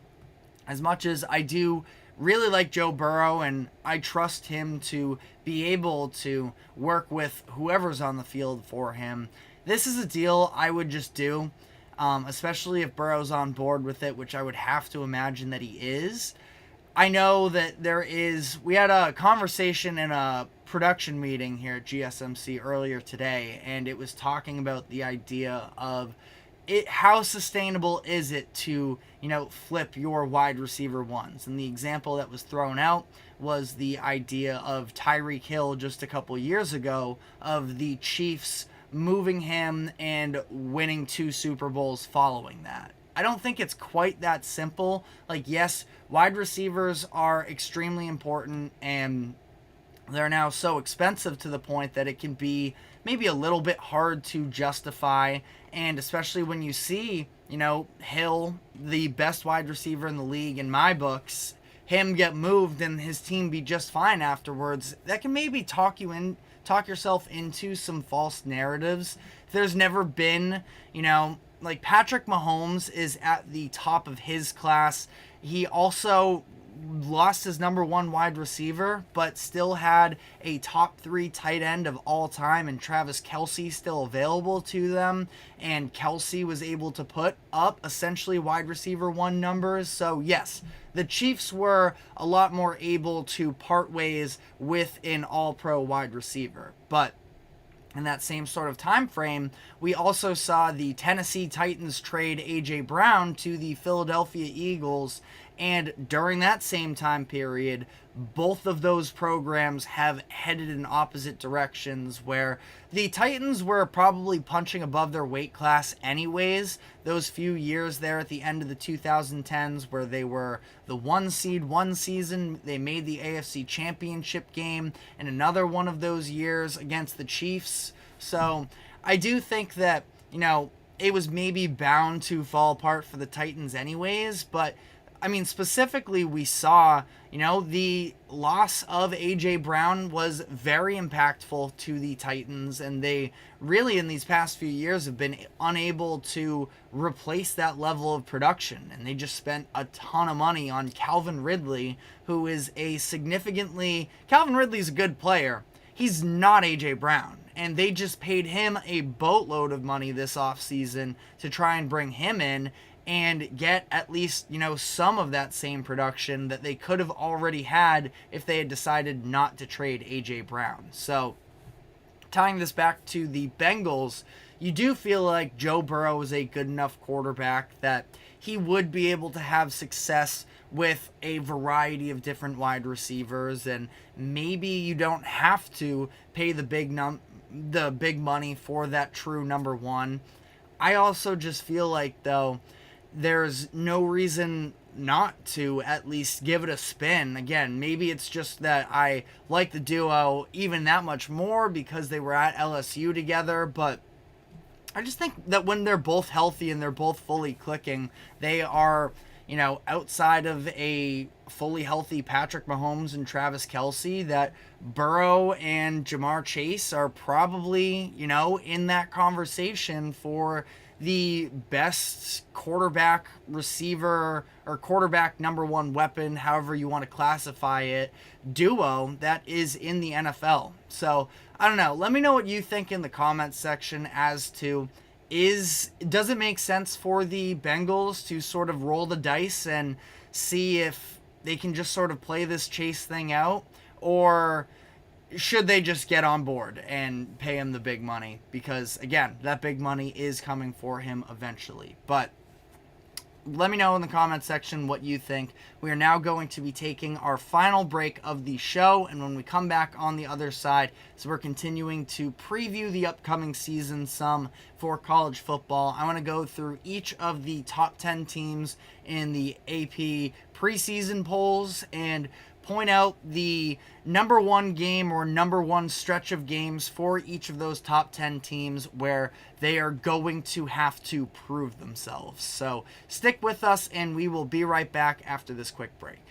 as much as I do really like Joe Burrow and I trust him to be able to work with whoever's on the field for him, this is a deal I would just do, especially if Burrow's on board with it, which I would have to imagine that he is. I know that we had a conversation in a production meeting here at GSMC earlier today, and it was talking about the idea of how sustainable is it to, flip your wide receiver ones. And the example that was thrown out was the idea of Tyreek Hill just a couple years ago, of the Chiefs moving him and winning 2 Super Bowls following that. I don't think it's quite that simple. Yes, wide receivers are extremely important, and they're now so expensive to the point that it can be maybe a little bit hard to justify. And especially when you see, Hill, the best wide receiver in the league in my books, him get moved and his team be just fine afterwards, that can maybe talk yourself into some false narratives. There's never been, like Patrick Mahomes is at the top of his class. He also lost his number one wide receiver, but still had a top 3 tight end of all time, and Travis Kelce still available to them. And Kelce was able to put up essentially wide receiver 1 numbers. So yes, the Chiefs were a lot more able to part ways with an all-pro wide receiver. But in that same sort of time frame, we also saw the Tennessee Titans trade A.J. Brown to the Philadelphia Eagles, and during that same time period, both of those programs have headed in opposite directions, where the Titans were probably punching above their weight class anyways. Those few years there at the end of the 2010s where they were the 1 seed one season, they made the AFC Championship game, and another one of those years against the Chiefs. So I do think that, it was maybe bound to fall apart for the Titans anyways, but I mean, specifically, we saw, the loss of A.J. Brown was very impactful to the Titans, and they really, in these past few years, have been unable to replace that level of production, and they just spent a ton of money on Calvin Ridley, who is Calvin Ridley's a good player. He's not A.J. Brown, and they just paid him a boatload of money this offseason to try and bring him in and get at least, some of that same production that they could have already had if they had decided not to trade A.J. Brown. So, tying this back to the Bengals, you do feel like Joe Burrow is a good enough quarterback that he would be able to have success with a variety of different wide receivers, and maybe you don't have to pay the big money for that true number one. I also just feel like, though, there's no reason not to at least give it a spin. Again, maybe it's just that I like the duo even that much more because they were at LSU together, but I just think that when they're both healthy and they're both fully clicking, they are, outside of a fully healthy Patrick Mahomes and Travis Kelce, that Burrow and Jamar Chase are probably, in that conversation for the best quarterback receiver or quarterback number one weapon, however you want to classify it, duo that is in the NFL. So I don't know. Let me know what you think in the comments section as to does it make sense for the Bengals to sort of roll the dice and see if they can just sort of play this Chase thing out, or should they just get on board and pay him the big money? Because, again, that big money is coming for him eventually. But let me know in the comment section what you think. We are now going to be taking our final break of the show, and when we come back on the other side, so we're continuing to preview the upcoming season some for college football. I want to go through each of the top 10 teams in the AP preseason polls and point out the number one game or number one stretch of games for each of those top 10 teams where they are going to have to prove themselves. So stick with us, and we will be right back after this quick break.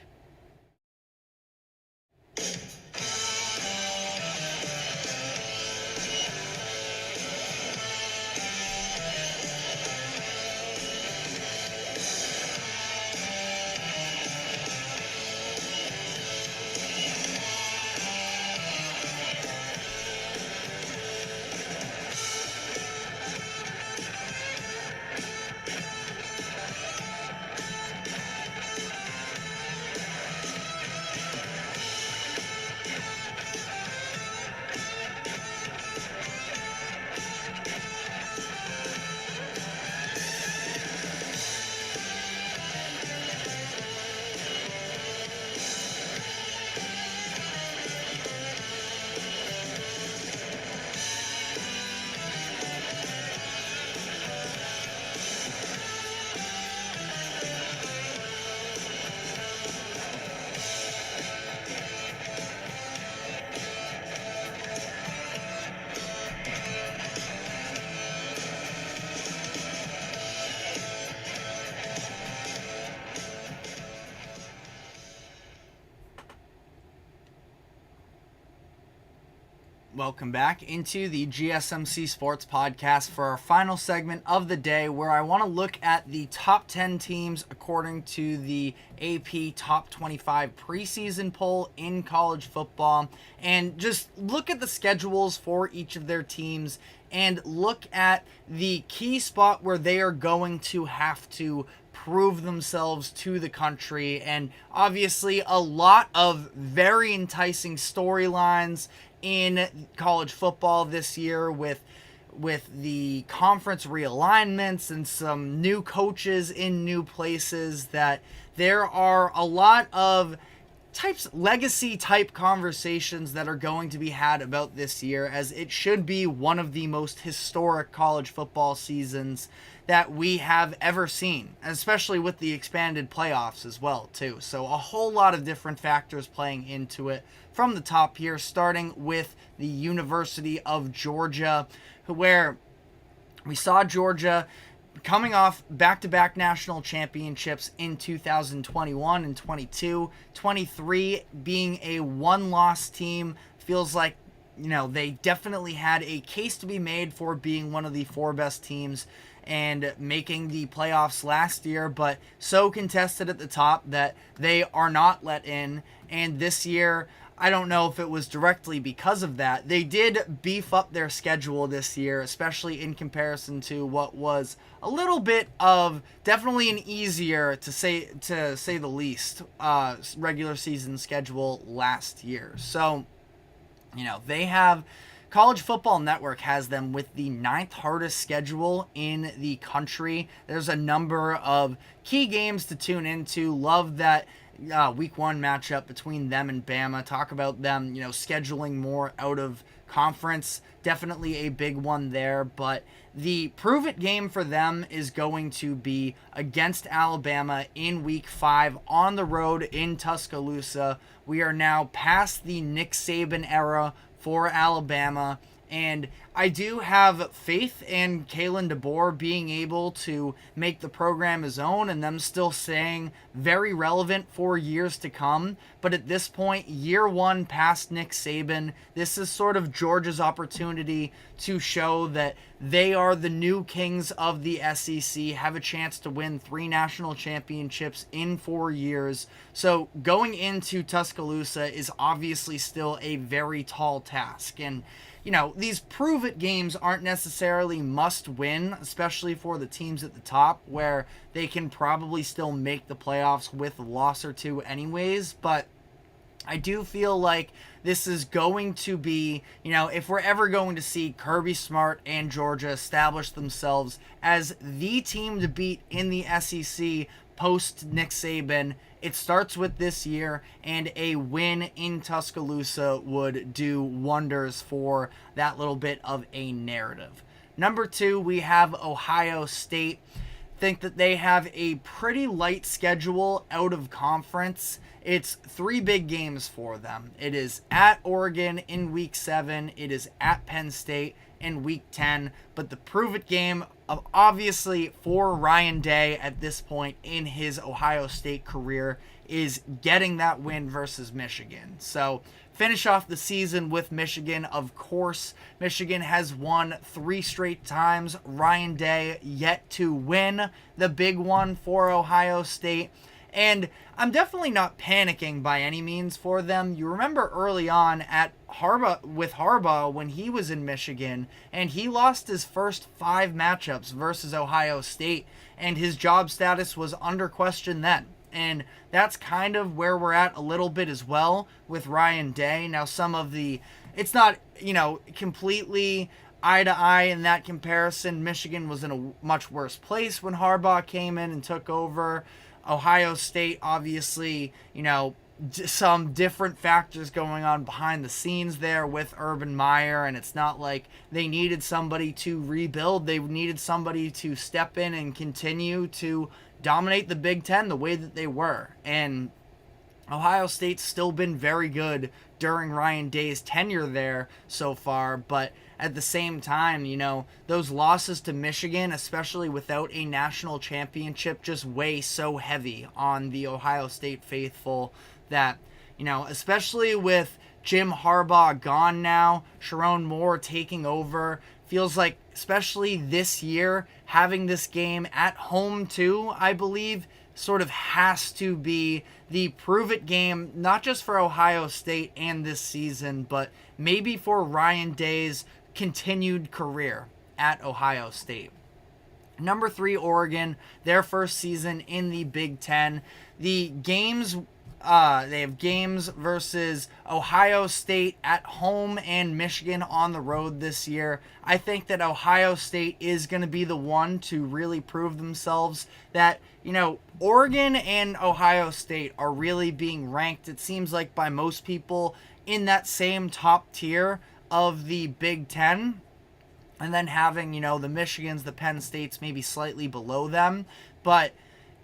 Welcome back into the GSMC Sports Podcast for our final segment of the day, where I want to look at the top 10 teams according to the AP Top 25 preseason poll in college football, and just look at the schedules for each of their teams and look at the key spot where they are going to have to prove themselves to the country. And obviously a lot of very enticing storylines in college football this year with the conference realignments and some new coaches in new places, that there are a lot of legacy type conversations that are going to be had about this year, as it should be one of the most historic college football seasons that we have ever seen, especially with the expanded playoffs as well too. So a whole lot of different factors playing into it. From the top here, starting with the University of Georgia, where we saw Georgia coming off back-to-back national championships in 2021 and 22. 23 being a one-loss team, feels like, they definitely had a case to be made for being one of the four best teams and making the playoffs last year, but so contested at the top that they are not let in. And this year, I don't know if it was directly because of that, they did beef up their schedule this year, especially in comparison to what was a little bit of definitely an easier, to say the least, regular season schedule last year. So, they have College Football Network has them with the 9th hardest schedule in the country. There's a number of key games to tune into. Love that week 1 matchup between them and Bama. Talk about them, scheduling more out of conference. Definitely a big one there. But the prove it game for them is going to be against Alabama in week 5 on the road in Tuscaloosa. We are now past the Nick Saban era for Alabama, and I do have faith in Kalen DeBoer being able to make the program his own and them still staying very relevant for years to come. But at this point, year 1 past Nick Saban, this is sort of Georgia's opportunity to show that they are the new kings of the SEC, have a chance to win 3 national championships in 4 years. So going into Tuscaloosa is obviously still a very tall task. And these prove-it games aren't necessarily must-win, especially for the teams at the top, where they can probably still make the playoffs with a loss or two anyways. But I do feel like this is going to be, if we're ever going to see Kirby Smart and Georgia establish themselves as the team to beat in the SEC post Nick Saban, it starts with this year, and a win in Tuscaloosa would do wonders for that little bit of a narrative. Number 2, we have Ohio State. Think that they have a pretty light schedule out of conference. It's 3 big games for them. It is at Oregon in week 7. It is at Penn State in week 10. But the prove-it game, obviously for Ryan Day at this point in his Ohio State career, is getting that win versus Michigan. So finish off the season with Michigan. Of course, Michigan has won 3 straight times. Ryan Day yet to win the big one for Ohio State. And I'm definitely not panicking by any means for them. You remember early on at Harbaugh when he was in Michigan, and he lost his first 5 matchups versus Ohio State, and his job status was under question then. And that's kind of where we're at a little bit as well with Ryan Day. Now, it's not, completely eye to eye in that comparison. Michigan was in a much worse place when Harbaugh came in and took over. Ohio State, obviously, some different factors going on behind the scenes there with Urban Meyer, and it's not like they needed somebody to rebuild. They needed somebody to step in and continue to dominate the Big Ten the way that they were. And Ohio State's still been very good during Ryan Day's tenure there so far, but at the same time, those losses to Michigan, especially without a national championship, just weigh so heavy on the Ohio State faithful that, especially with Jim Harbaugh gone now, Sharon Moore taking over. Feels like, especially this year, having this game at home too, I believe, sort of has to be the prove-it game, not just for Ohio State and this season, but maybe for Ryan Day's continued career at Ohio State. Number 3, Oregon, their first season in the Big Ten. The games, they have games versus Ohio State at home and Michigan on the road this year. I think that Ohio State is going to be the one to really prove themselves that, Oregon and Ohio State are really being ranked, it seems like, by most people in that same top tier of the Big Ten. And then having, the Michigans, the Penn States maybe slightly below them. But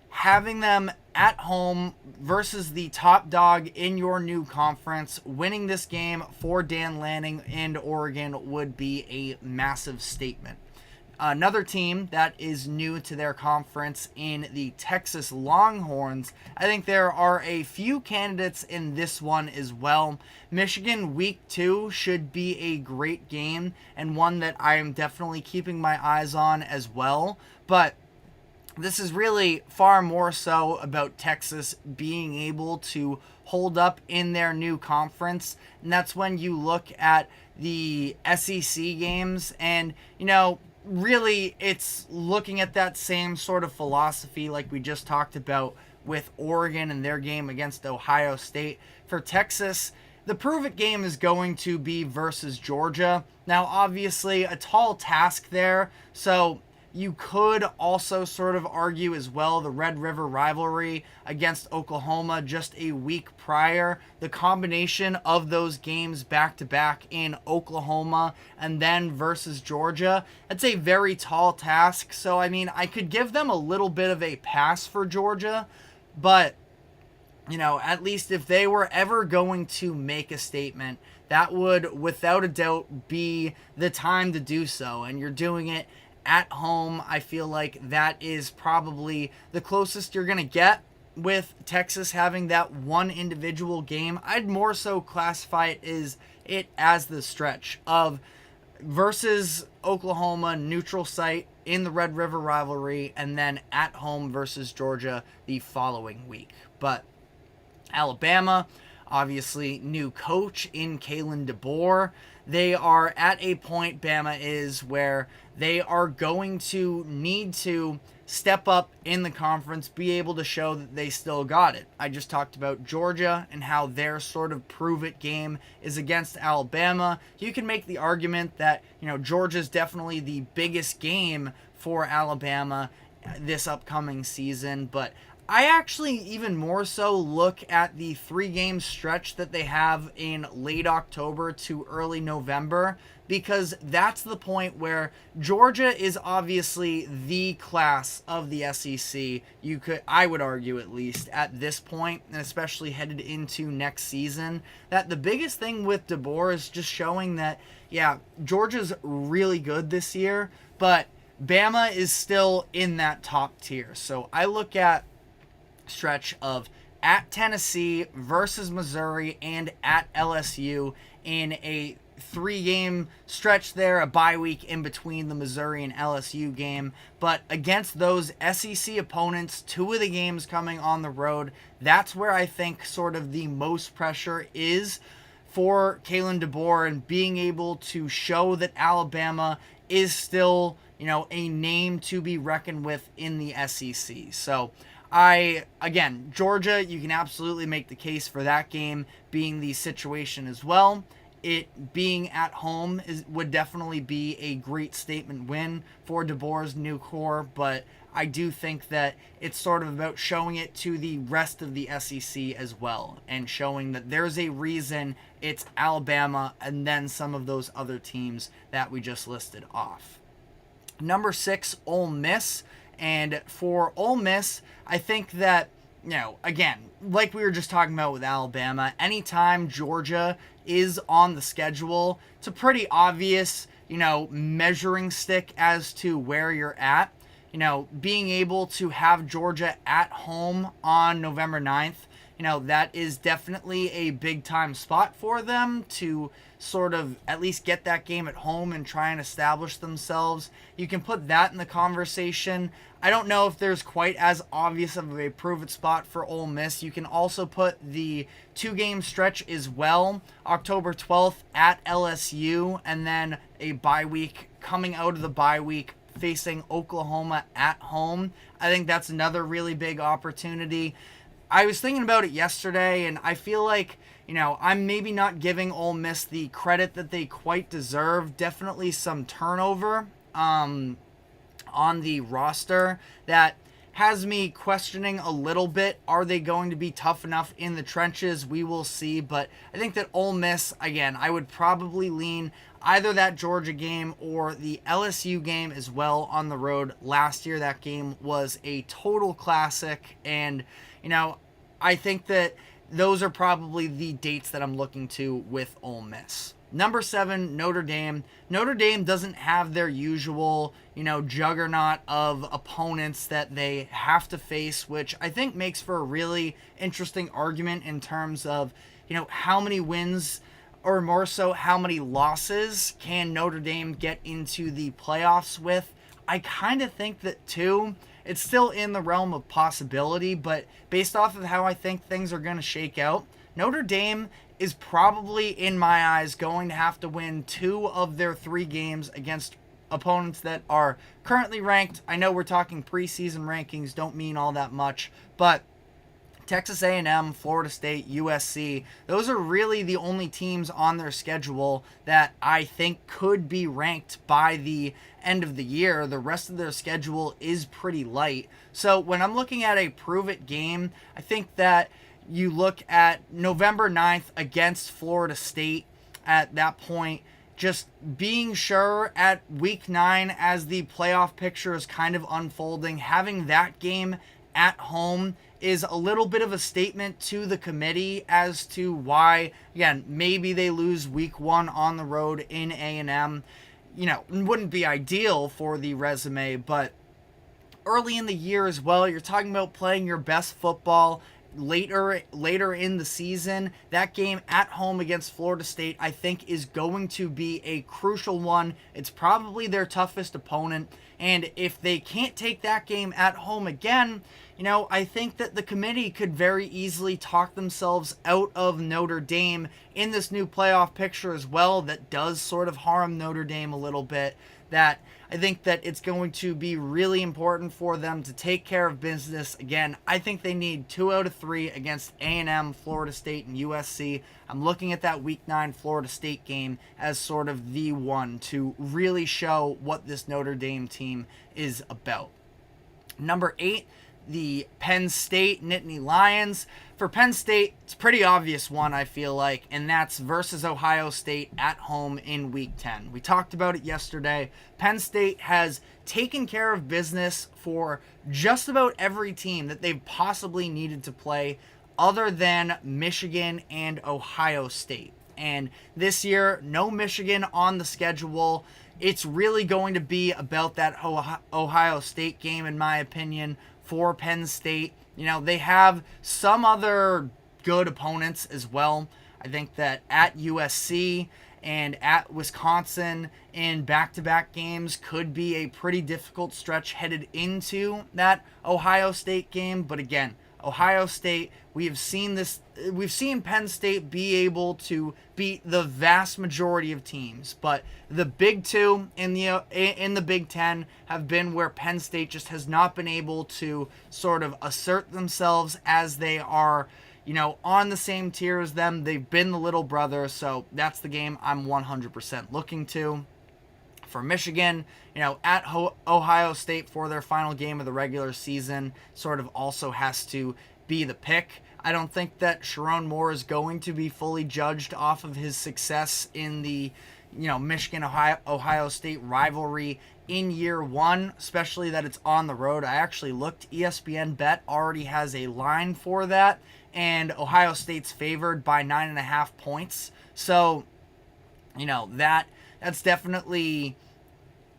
having them at home versus the top dog in your new conference, winning this game for Dan Lanning and Oregon would be a massive statement. Another team that is new to their conference in the Texas Longhorns. I think there are a few candidates in this one as well. Michigan week 2 should be a great game and one that I am definitely keeping my eyes on as well. But this is really far more so about Texas being able to hold up in their new conference. And that's when you look at the SEC games and, really it's looking at that same sort of philosophy like we just talked about with Oregon and their game against Ohio State. For Texas, the prove-it game is going to be versus Georgia. Now, obviously, a tall task there, so you could also sort of argue as well the Red River rivalry against Oklahoma just a week prior. The combination of those games back-to-back in Oklahoma and then versus Georgia, that's a very tall task. So, I could give them a little bit of a pass for Georgia, but, at least if they were ever going to make a statement, that would, without a doubt, be the time to do so. And you're doing it at home. I feel like that is probably the closest you're going to get with Texas having that one individual game. I'd more so classify it as the stretch of versus Oklahoma, neutral site in the Red River rivalry, and then at home versus Georgia the following week. But Alabama, obviously new coach in Kalen DeBoer. They are at a point, Bama is, where they are going to need to step up in the conference, be able to show that they still got it. I just talked about Georgia and how their sort of prove-it game is against Alabama. You can make the argument that, Georgia's definitely the biggest game for Alabama this upcoming season, but I actually even more so look at the 3-game stretch that they have in late October to early November, because that's the point where Georgia is obviously the class of the SEC. I would argue at least at this point, and especially headed into next season, that the biggest thing with DeBoer is just showing that, Georgia's really good this year, but Bama is still in that top tier. So I look at stretch of at Tennessee versus Missouri and at LSU in a 3-game stretch there, a bye week in between the Missouri and LSU game. But against those SEC opponents, 2 of the games coming on the road, that's where I think sort of the most pressure is for Kalen DeBoer, and being able to show that Alabama is still, a name to be reckoned with in the SEC. So Georgia, you can absolutely make the case for that game being the situation as well. It being at home would definitely be a great statement win for DeBoer's new core, but I do think that it's sort of about showing it to the rest of the SEC as well, and showing that there's a reason it's Alabama and then some of those other teams that we just listed off. Number 6, Ole Miss. And for Ole Miss, I think that, again, like we were just talking about with Alabama, anytime Georgia is on the schedule, it's a pretty obvious, measuring stick as to where you're at. Being able to have Georgia at home on November 9th, that is definitely a big time spot for them to sort of at least get that game at home and try and establish themselves. You can put that in the conversation. I don't know if there's quite as obvious of a prove-it spot for Ole Miss. You can also put the 2-game stretch as well. October 12th at LSU, and then a bye week coming out of the bye week facing Oklahoma at home. I think that's another really big opportunity. I was thinking about it yesterday, and I feel like, I'm maybe not giving Ole Miss the credit that they quite deserve. Definitely some turnover on the roster that has me questioning a little bit. Are they going to be tough enough in the trenches? We will see. But I think that Ole Miss, again, I would probably lean either that Georgia game or the LSU game as well on the road. Last year, that game was a total classic. And, I think that those are probably the dates that I'm looking to with Ole Miss. Number 7, Notre Dame. Notre Dame doesn't have their usual, juggernaut of opponents that they have to face, which I think makes for a really interesting argument in terms of, how many wins or more so how many losses can Notre Dame get into the playoffs with. I kind of think that 2, it's still in the realm of possibility, but based off of how I think things are going to shake out, Notre Dame is probably, in my eyes, going to have to win 2 of their 3 games against opponents that are currently ranked. I know we're talking preseason rankings, don't mean all that much, but Texas A&M, Florida State, USC, those are really the only teams on their schedule that I think could be ranked by the end of the year. The rest of their schedule is pretty light. So when I'm looking at a prove-it game, I think that you look at November 9th against Florida State at that point, just being sure at week 9 as the playoff picture is kind of unfolding, having that game at home is a little bit of a statement to the committee as to why, again, maybe they lose week 1 on the road in A&M. Wouldn't be ideal for the resume, but early in the year as well, you're talking about playing your best football later in the season. That game at home against Florida State, I think, is going to be a crucial one. It's probably their toughest opponent, and if they can't take that game at home again, I think that the committee could very easily talk themselves out of Notre Dame in this new playoff picture as well that does sort of harm Notre Dame a little bit. That I think that it's going to be really important for them to take care of business. Again, I think they need 2 out of 3 against A&M, Florida State, and USC. I'm looking at that Week 9 Florida State game as sort of the one to really show what this Notre Dame team is about. Number 8, the Penn State Nittany Lions. For Penn State, it's a pretty obvious one, I feel like, and that's versus Ohio State at home in Week 10. We talked about it yesterday. Penn State has taken care of business for just about every team that they've possibly needed to play other than Michigan and Ohio State. And this year, no Michigan on the schedule. It's really going to be about that Ohio State game, in my opinion, for Penn State. They have some other good opponents as well. I think that at USC and at Wisconsin in back-to-back games could be a pretty difficult stretch headed into that Ohio State game. But again, Ohio State, we've seen Penn State be able to beat the vast majority of teams, but the big 2 in the Big Ten have been where Penn State just has not been able to sort of assert themselves as they are, on the same tier as them. They've been the little brother, so that's the game I'm 100% looking to. For Michigan, at Ohio State for their final game of the regular season, sort of also has to be the pick. I don't think that Sharon Moore is going to be fully judged off of his success in the, Michigan-Ohio State rivalry in year 1, especially that it's on the road. I actually looked, ESPN Bet already has a line for that, and Ohio State's favored by 9.5 points. So, that's definitely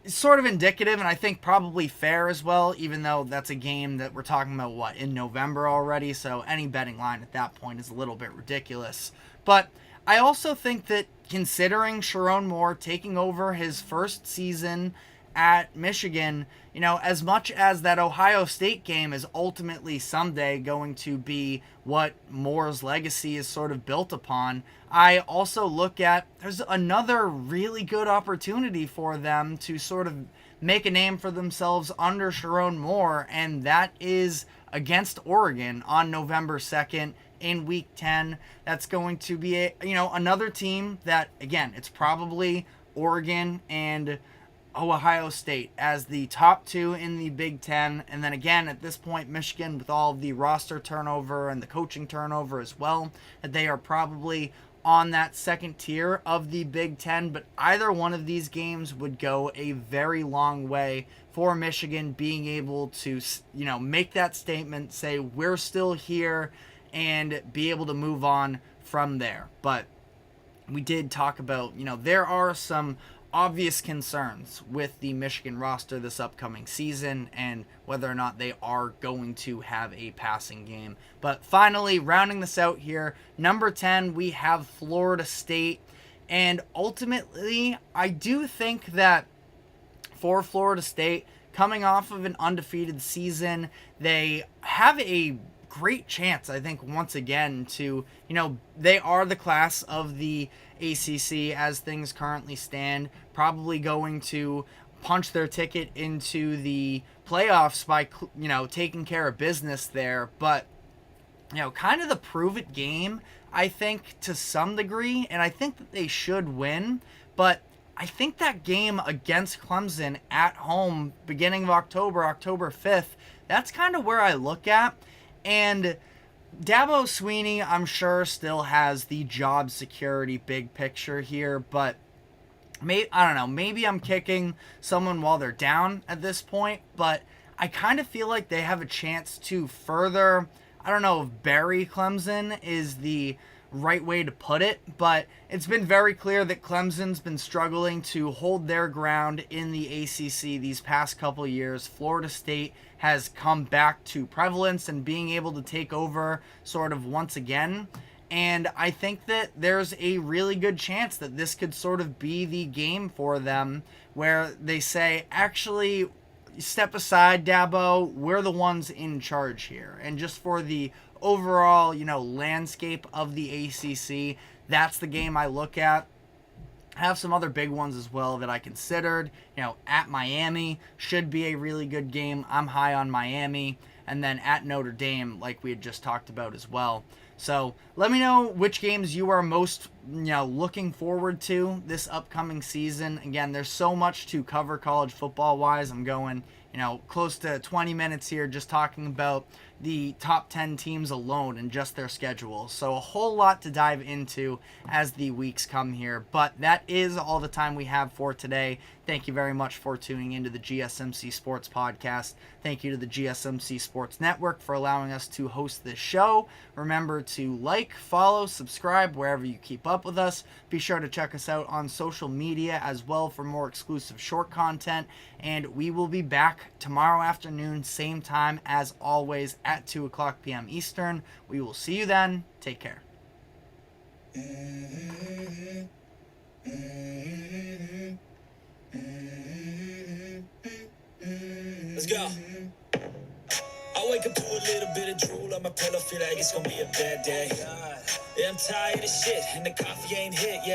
sort of indicative, and I think probably fair as well, even though that's a game that we're talking about, in November already, so any betting line at that point is a little bit ridiculous. But I also think that considering Sherrone Moore taking over his first season at Michigan, as much as that Ohio State game is ultimately someday going to be what Moore's legacy is sort of built upon, I also look at there's another really good opportunity for them to sort of make a name for themselves under Sherrone Moore, and that is against Oregon on November 2nd in Week 10. That's going to be another team that, again, it's probably Oregon and Ohio State as the top two in the Big Ten. And then again, at this point, Michigan, with all of the roster turnover and the coaching turnover as well, that they are probably on that second tier of the Big Ten. But either one of these games would go a very long way for Michigan being able to, make that statement, say, we're still here, and be able to move on from there. But we did talk about, there are some obvious concerns with the Michigan roster this upcoming season and whether or not they are going to have a passing game. But finally, rounding this out here, number 10, we have Florida State. And ultimately, I do think that for Florida State, coming off of an undefeated season, they have a great chance, I think, once again to, they are the class of the ACC as things currently stand, probably going to punch their ticket into the playoffs by, taking care of business there. But, kind of the prove it game, I think, to some degree, and I think that they should win. But I think that game against Clemson at home, beginning of October 5th, that's kind of where I look at. And Dabo Swinney, I'm sure, still has the job security big picture here, but I don't know, maybe I'm kicking someone while they're down at this point, but I kind of feel like they have a chance to further, I don't know if bury Clemson is the right way to put it, but it's been very clear that Clemson's been struggling to hold their ground in the ACC these past couple years. Florida State has come back to prevalence and being able to take over sort of once again. And I think that there's a really good chance that this could sort of be the game for them where they say, actually, step aside, Dabo, we're the ones in charge here. And just for the overall, landscape of the ACC, that's the game I look at. I have some other big ones as well that I considered. At Miami should be a really good game. I'm high on Miami. And then at Notre Dame, like we had just talked about as well. So let me know which games you are most, looking forward to this upcoming season. Again, there's so much to cover college football-wise. I'm going, close to 20 minutes here just talking about the top 10 teams alone and just their schedule. So a whole lot to dive into as the weeks come here. But that is all the time we have for today. Thank you very much for tuning into the GSMC Sports Podcast. Thank you to the GSMC Sports Network for allowing us to host this show. Remember to like, follow, subscribe wherever you keep up with us. Be sure to check us out on social media as well for more exclusive short content. And we will be back tomorrow afternoon, same time as always at 2 o'clock p.m. Eastern. We will see you then. Take care. Let's go. I wake up to a little bit of drool on my pillow, feel like it's gonna be a bad day. Yeah, I'm tired of shit, and the coffee ain't hit yet.